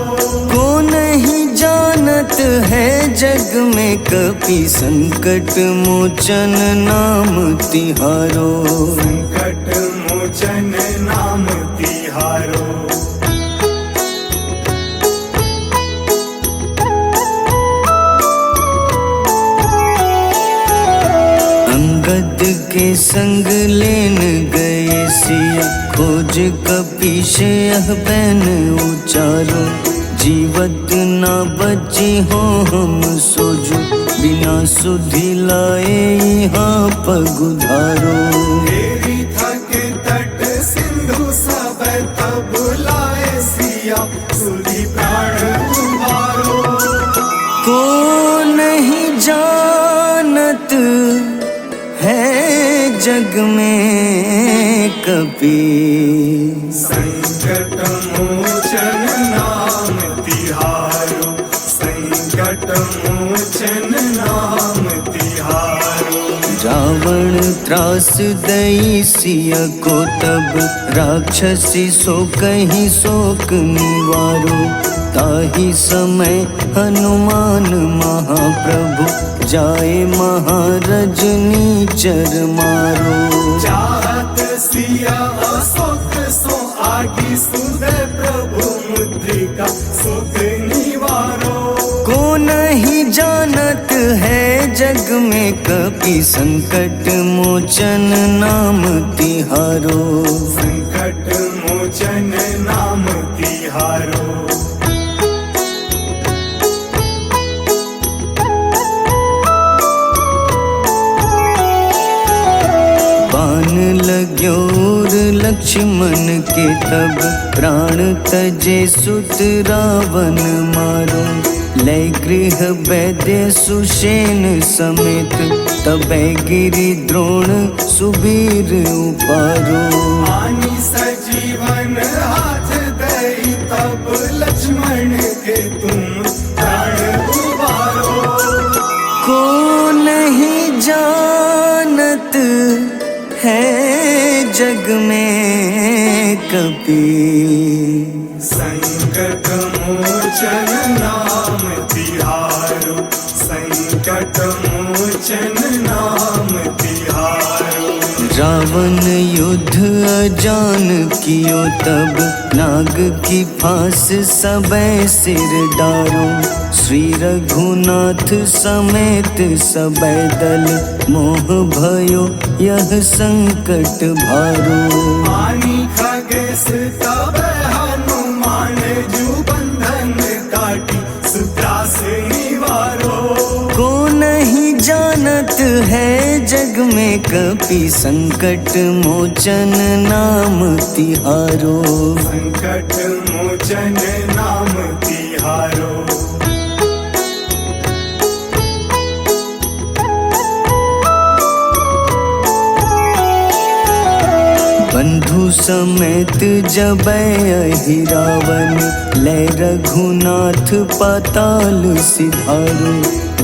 को नहीं जानत है जग में कपि, संकट मोचन नाम तिहारो। संकट मोचन नाम तिहारो। अंगद के संग लेन गए सिया, खोज कपीश यह बैन उचारो। जीवत ना बची हो हम सोजो, बिना सुधि लाए यहाँ पगुधारो। तेरी थके तट सिंधु सब, तब लाए सिया सुधि प्राण उबारो। को नहीं जानत है जग में कपि, संकट मोचन नाम तिहारो। संकट मोचन नाम तिहारो। रावण त्रास दई सिया को तब, राक्षसी सो कहीं शोक निवारो। ताहि समय हनुमान महाप्रभु, जाए महारजनी चर मारो। चाहत सिया अशोक सो आगी, सुदय प्रभु मुद्रिका सुख निवारो। को नहीं जानत है जग में कपि, संकट मोचन नाम तिहारो। संकट मोचन नाम तिहारो। बाण लग्योर लक्ष्मण के तब, प्राण तजे सुत रावण मारो। लय गृह वैद्य सुषेण समेत, तबै गिरि द्रोण सुबीर उपारो। आनी सजीवन हाथ दई, तब लक्ष्मण के तुम प्राण उबारो। को नहीं जानत है जग में कपि, संकट मोचन नाम तिहारो। संकट मोचन नाम तिहारो। रावण युद्ध अजान कियो तब, नाग की फांस सबै सिर डारो। श्री रघुनाथ समेत सबै दल, मोह भयो यह संकट भारो। आनी खगेश तब हनुमान, जू बंधन काटी सुत्रास निवारो। को नहीं जानत है जग में कपि संकट मोचन नाम तिहारो। संकट मोचन नाम तिहारो। बंधु समेत जबै अहि रावण, लै रघुनाथ पाताल सिधारो।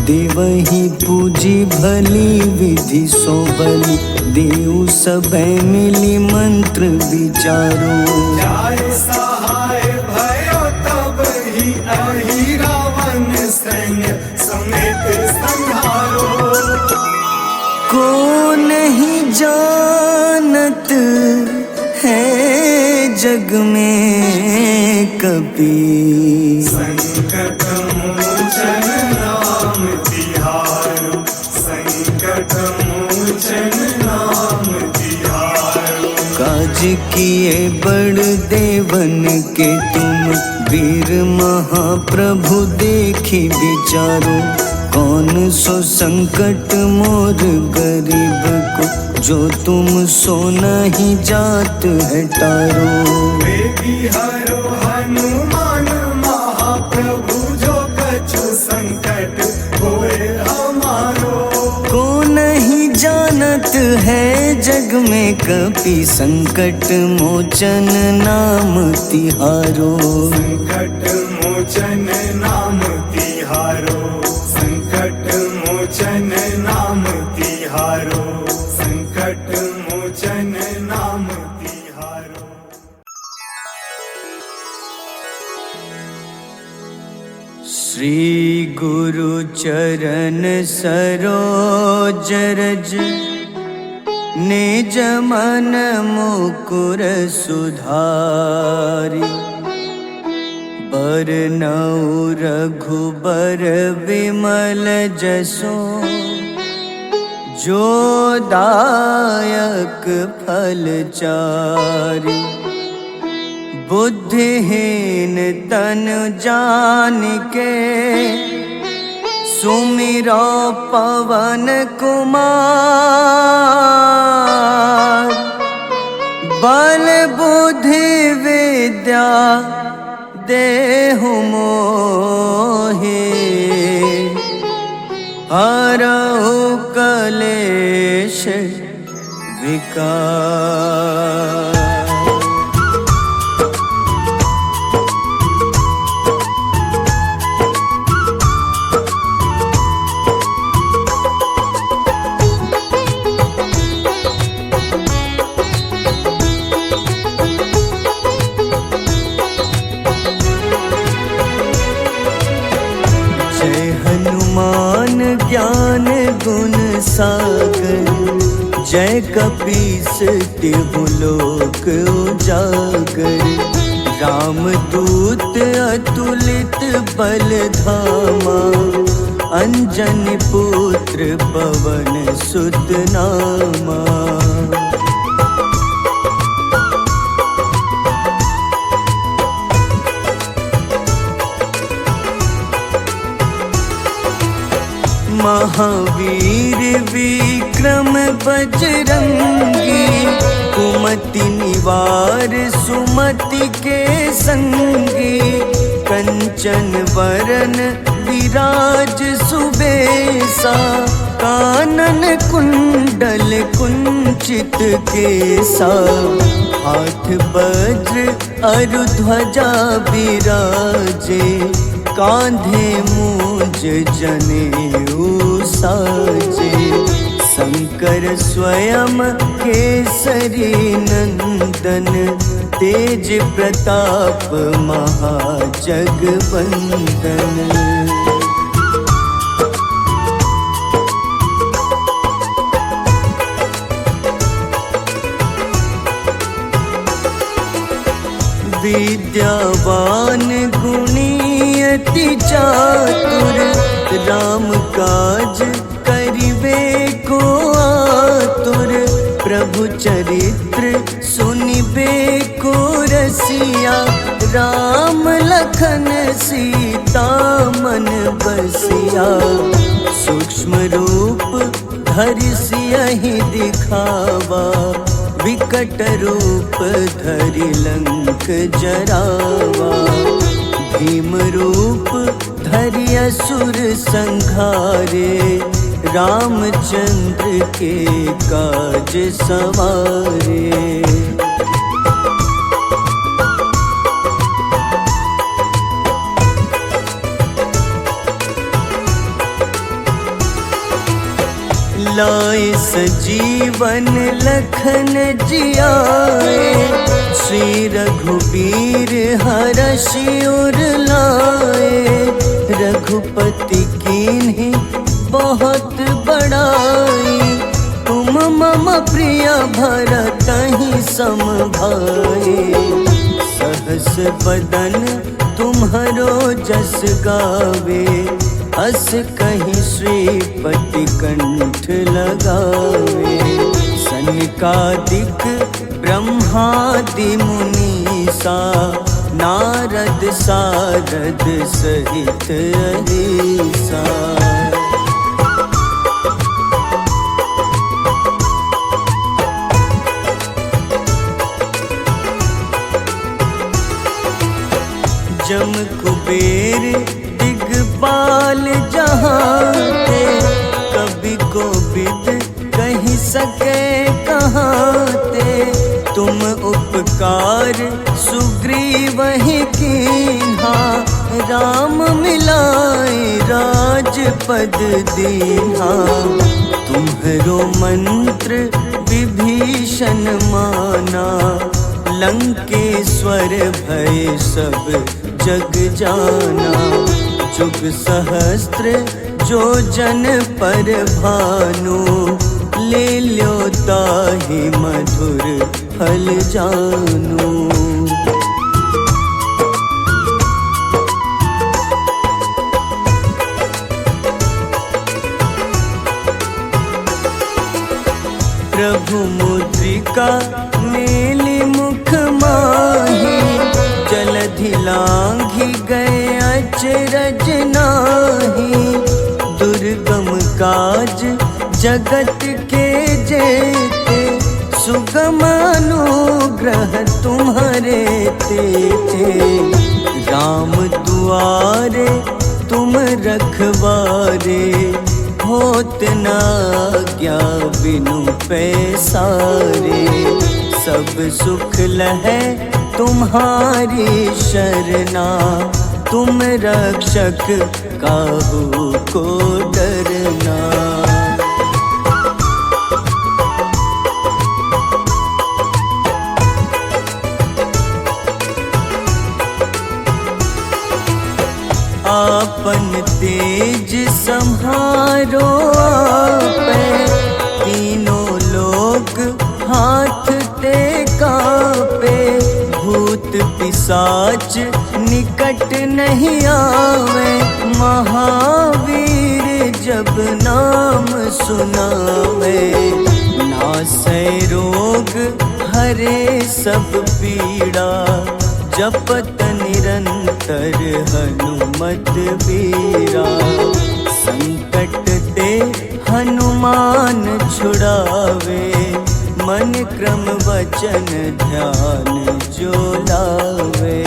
देवहि पूजी भली विधि सो बलि, देव सबै मिली मंत्र विचारो। जाय सहाय भयो तब ही अहि रावण, सैन्य समेत संहारो। को नहीं जानत है जग में कपि, संकट मोचन नाम तिहारो। संकट मोचन नाम तिहारो। काज किए बड़ देवन के तुम, वीर महाप्रभु देखी विचारो। कौन सो संकट मोर गरीब को, जो तुम सो नहीं जात है टारो। बेगी हरो हनुमान महाप्रभु, जो कछु संकट होए हमारो। को नहीं जानत है जग में कपि, संकट मोचन नाम तिहारो। संकट मोचन नाम तिहारो। संकट मोचन नाम तिहारो। संकट मोचन नाम तिहारो। श्री गुरु चरण सरोज रज, निज मन मुकुर सुधारि। बरनउँ रघुबर विमल जसो, जो दायक फल चारि। बुद्धिहीन तन जानिके, सुमिरो पवन कुमार। बल बुद्धि विद्या देहु मोहि, हरहु कलेश विकार। ज्ञान गुण सागर, जय कपीस तिहु लोक उजागर। रामदूत अतुलित बल धामा, अंजनी पुत्र पवन सुत नामा। महावीर विक्रम बजरंगी, कुमति निवार सुमति के संगी। कंचन वरन विराज सुबेसा, कानन कुंडल कुंचित केसा। हाथ वज्र अरु ध्वजा विराजे, कांधे मूंज जनेऊ साजे। शंकर स्वयं केसरी नंदन, तेज प्रताप महाजगवंदन। विद्यावान गुणी अति चातुर, राम काज करिबे को आतुर। प्रभु चरित्र सुनिबे को रसिया, राम लखन सीता मन बसिया, सूक्ष्म रूप धरि सियहि दिखावा, विकट रूप धरि लंक जरावा। भीम रूप धरि असुर संघारे, रामचंद्र के काज सवारे। लाए सजीवन लखन जियाए, श्री रघुबीर हरषि उर लाए। रघुपति कीन्ही बहुत बड़ाई, तुम मम प्रिय भरतहि सम भाई। सहस बदन तुम्हरो जस गावे, अस कहीं श्रीपति कंठ लगावे। सनकादिक ब्रह्मादि मुनीसा, नारद सारद सहित अहिसा। जम कुबेर दिगपाल जहाते, कभी कोविद कहीं सके कहाते। तुम उपकार सुग्रीवहि कीन्हा, राम मिलाए राजपद दीन्हा। तुम्हरो मंत्र विभीषण माना, लंकेश्वर भय सब जग जाना। जुग सहस्त्र जो जन पर भानु, ले ल्यो ताहि मधुर फल जानू। प्रभु मुद्रिका मेली मुख माही, जलधि लांघि गए अचरज नाही। दुर्गम काज जगत के जेते, सुगम अनुग्रह तुम्हारे तेते। राम दुआरे तुम रखवारे, होत न आज्ञा बिनु पैसारे। सब सुख लहै तुम्हारी शरणा, तुम रक्षक काहू को डरना। आपन तेज सम्हारो आपै, तीनों लोक हाथ ते कांपे। भूत पिशाच निकट नहीं आवे, महावीर जब नाम सुनावे। नासै रोग हरे सब पीड़ा, जपत निरंतर हनुमत बीरा। संकट ते हनुमान छुड़ावे, मन क्रम वचन ध्यान जो लावे।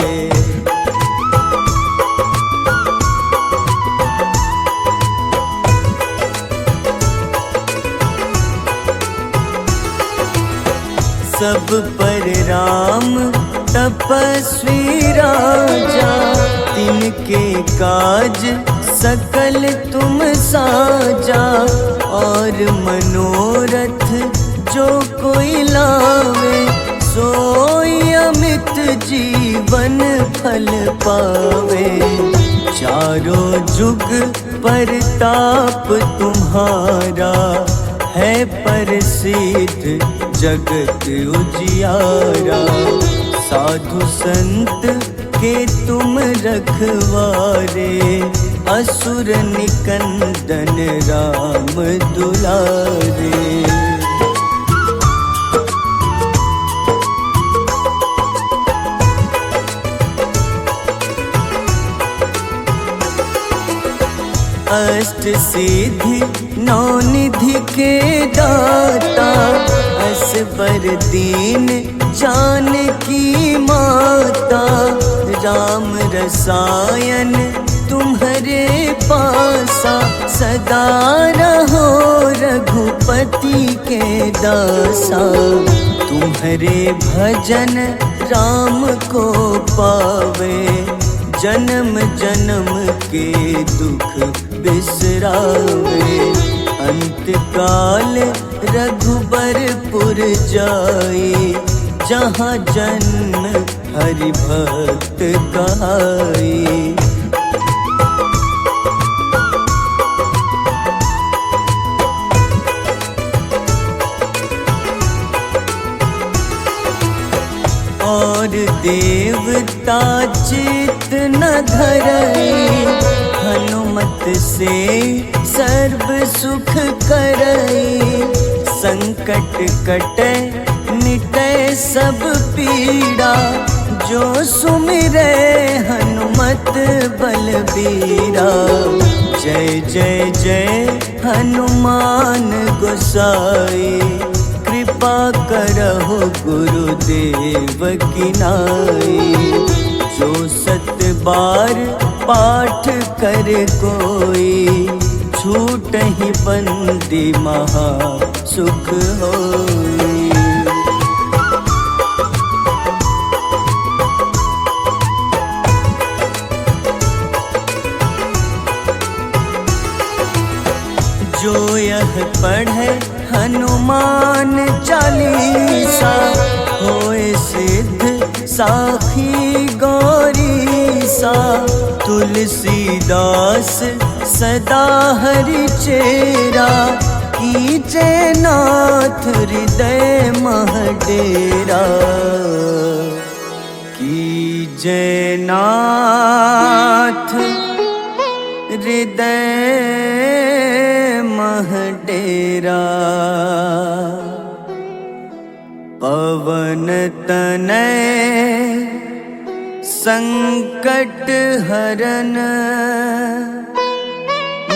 सब पर राम तपस्वी राजा, तिनके काज सकल तुम साजा। और मनोरथ जो कोई लावे, सोई अमित जीवन फल पावे। चारों जुग परताप तुम्हारा, है प्रसिद्ध जगत उजियारा। साधु संत के तुम रखवारे, असुर निकंदन राम दुलारे। अष्ट सिद्धि नौ निधि के दाता, असबर दीन जानकी माता, राम रसायन तुम्हारे पासा, सदा रहो रघुपति के दासा। तुम्हारे भजन राम को पावे, जन्म जन्म के दुख बिसरावे। अंत काल रघुबरपुर जाई, जहाँ जन्म हरि भक्त कहाई। और देवता चित न धरई, हनुमत से सर्व सुख करई। संकट कटे मिटे सब पीड़ा, जो सुमिरे हनुमत बलबीरा। जय जय जय हनुमान गोसाई, कृपा करहु गुरुदेव की नाई। जो 7 बार पाठ कर कोई, छूटहि बंदी महा सुख होई। जो यह पढ़े हनुमान चालीसा, होए सिद्ध साखी गौरीसा। तुलसीदास सदा हरि चेरा, कीजे नाथ हृदय मह डेरा। कीजे नाथ हृदय मह डेरा। पवन तनय संकट हरन,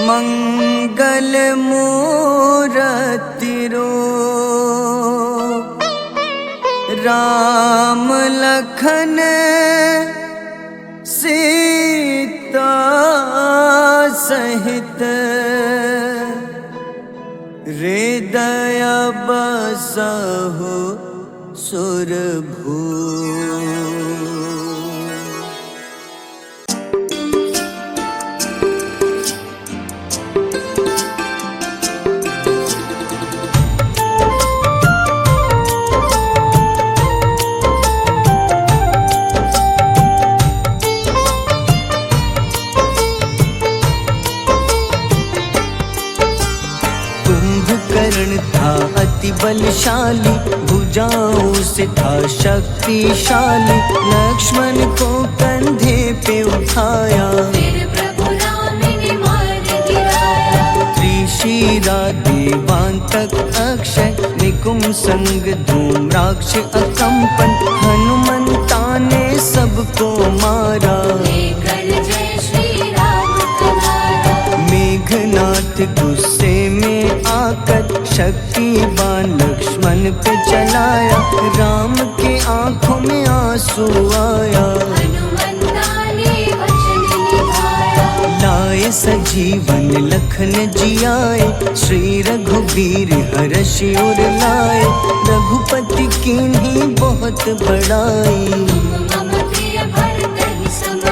मंगल मूरति रूप। राम लखन सीता सहित, हृदय बसहु सुरभूप। कुंभकर्ण था अति बलशाली, भुजाओं से था शक्तिशाली। लक्ष्मण को कंधे पे उठाया, फिर प्रभु राम ने मार गिराया। त्रिशिरा देवांतक अक्षय, निकुम संग धूम्राक्ष अकंपन। हनुमंता ने सबको मारा, लेकर जय श्री राम कनारा। मेघनाथ गुस्से में आकर, शक्तिवान लक्ष्मण पे चलाया। राम के आंखों में आंसू आया, हनुमंता ने वचन निभाया। लाए सजीवन लखन जियाए, श्री रघुबीर हर्षि उर लाए। रघुपति कीन्ही बहुत बड़ाई, तुम मम प्रिय भरतहि सम भाई।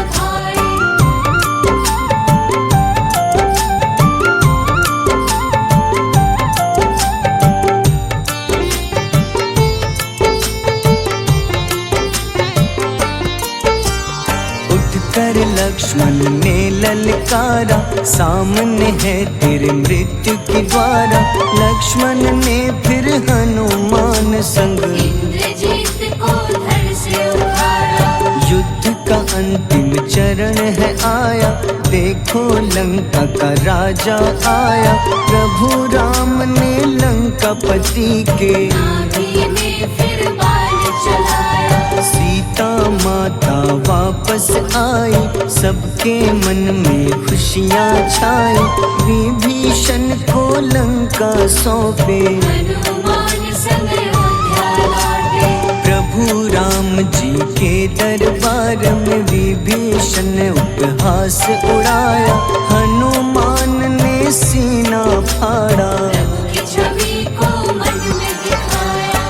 कर लक्ष्मण ने ललकारा, सामने है तेरे मृत्यु की द्वारा। लक्ष्मण ने फिर हनुमान संग, इंद्रजीत को धड़ से उतारा। युद्ध का अंतिम चरण है आया, देखो लंका का राजा आया। प्रभु राम ने लंकापति के, नाभि में फिर बाण चलाया। सीता माँ माता वापस आई, सबके मन में खुशियाँ छाई। विभीषण को लंका सौंपे, हनुमान संग अयोध्या लौटे। प्रभु राम जी के दरबार में विभीषण उपहास उड़ाया। हनुमान ने सीना फाड़ा, प्रभु की छवि को मन में दिखाया।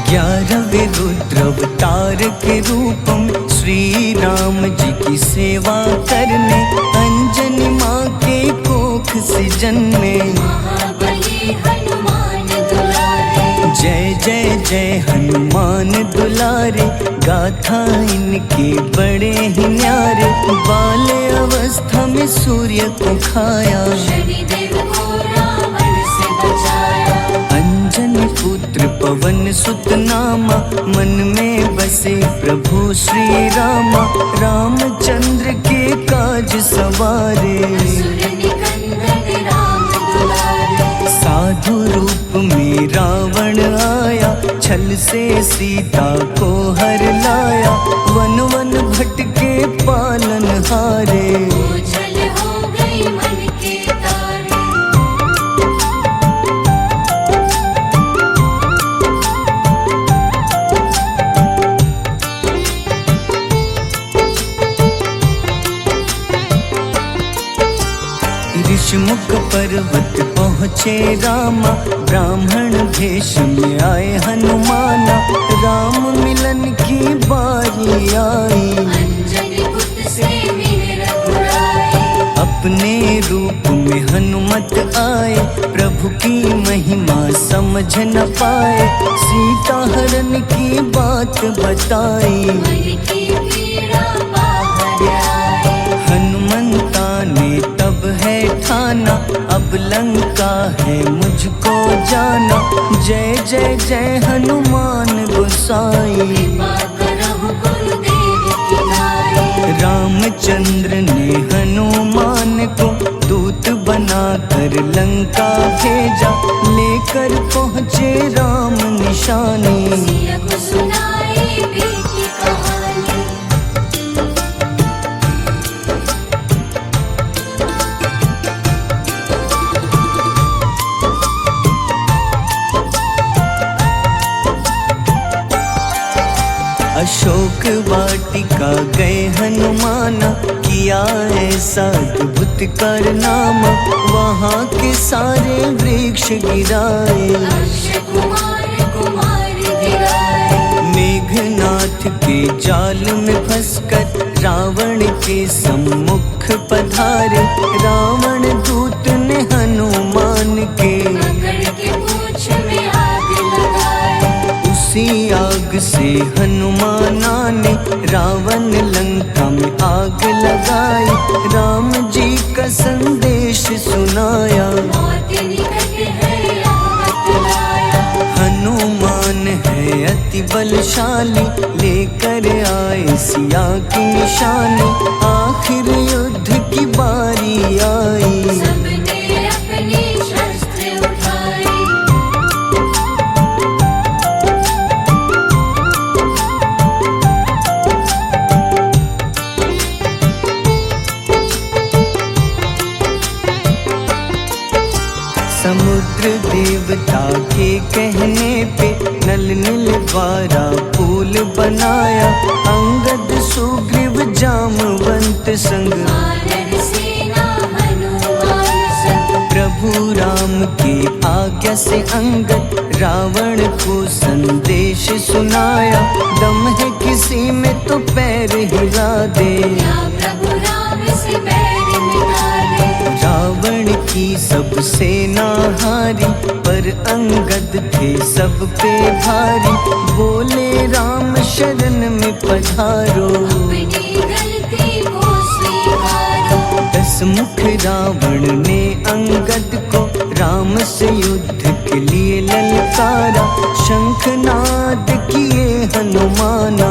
ग्यारहवें रुद्र अवतार के रूप में श्री राम जी की सेवा करने अंजनी माँ के कोख से जन्मे। महाबली हनुमान दुलारे, जय जय जय हनुमान दुलारे, गाथा इनके बड़े ही न्यारे। बाल्य अवस्था में सूर्य को खाया, शनिदेव को रावण से बचाया। अंजनी पुत्र पवन सुत नामा, मन में बसे प्रभु श्री रामा। रामचंद्र के काज सवारे, असुर निकंदन राम दुलारे। साधु रूप में रावण आया, छल से सीता को हर लाया। वन वन भटके पालन हारे, ओझल हो गई मन के तारे। ऋषिमुख पर्वत पहुँचे रामा, ब्राह्मण भेष में आए हनुमाना। राम मिलन की बारी आई, अंजनी पुत्र से मिल रघुराई। अपने रूप में हनुमत आए, प्रभु की महिमा समझ न पाए। सीता हरण की बात बताई, मन की पीड़ा बाहर आई। हनुमंता ने तब है ठाना, अब लंका है मुझको जाना। जय जय जय हनुमान गोसाई, कृपा करहु गुरुदेव की नाई। रामचंद्र ने हनुमान को दूत बनाकर लंका भेजा। लेकर पहुँचे राम निशानी, सिया को सुनाई बीती कहानी। अशोक वाटिका गए हनुमाना, किया ऐसा अद्भुत कारनामा। वहाँ के सारे वृक्ष गिराए, अक्षय कुमार कुमार गिराए। मेघनाथ के जाल में फंसकर रावण के सम्मुख पधारे। रावण दूत ने हनुमान के पकड़ के पूंछ में आग लगाए। उसी आग से हनुमाना ने रावण लंका में आग लगाई। राम जी का संदेश सुनाया, मौत निकट है यह बतलाया। हनुमान है अति बलशाली, लेकर आए सिया की निशानी। आखिर युद्ध की बारी आई, सबने अपनी शस्त्र उठाई। समुद्र देवता के कहने पे नल नील द्वारा पुल बनाया। अंगद सुग्रीव जामवंत संग, वानर सेना हनुमान संग। प्रभु राम की आज्ञा से अंगद रावण को संदेश सुनाया। दम है किसी में तो पैर हिला दे, या प्रभु राम से बैर मिटा दे। रावण की सब सेना हारी, पर अंगद थे सब पे भारी। बोले राम शरण में पधारो, अपनी गलती को स्वीकारो। 10 मुख रावण ने अंगद को राम से युद्ध के लिए ललकारा। शंखनाद किए हनुमाना,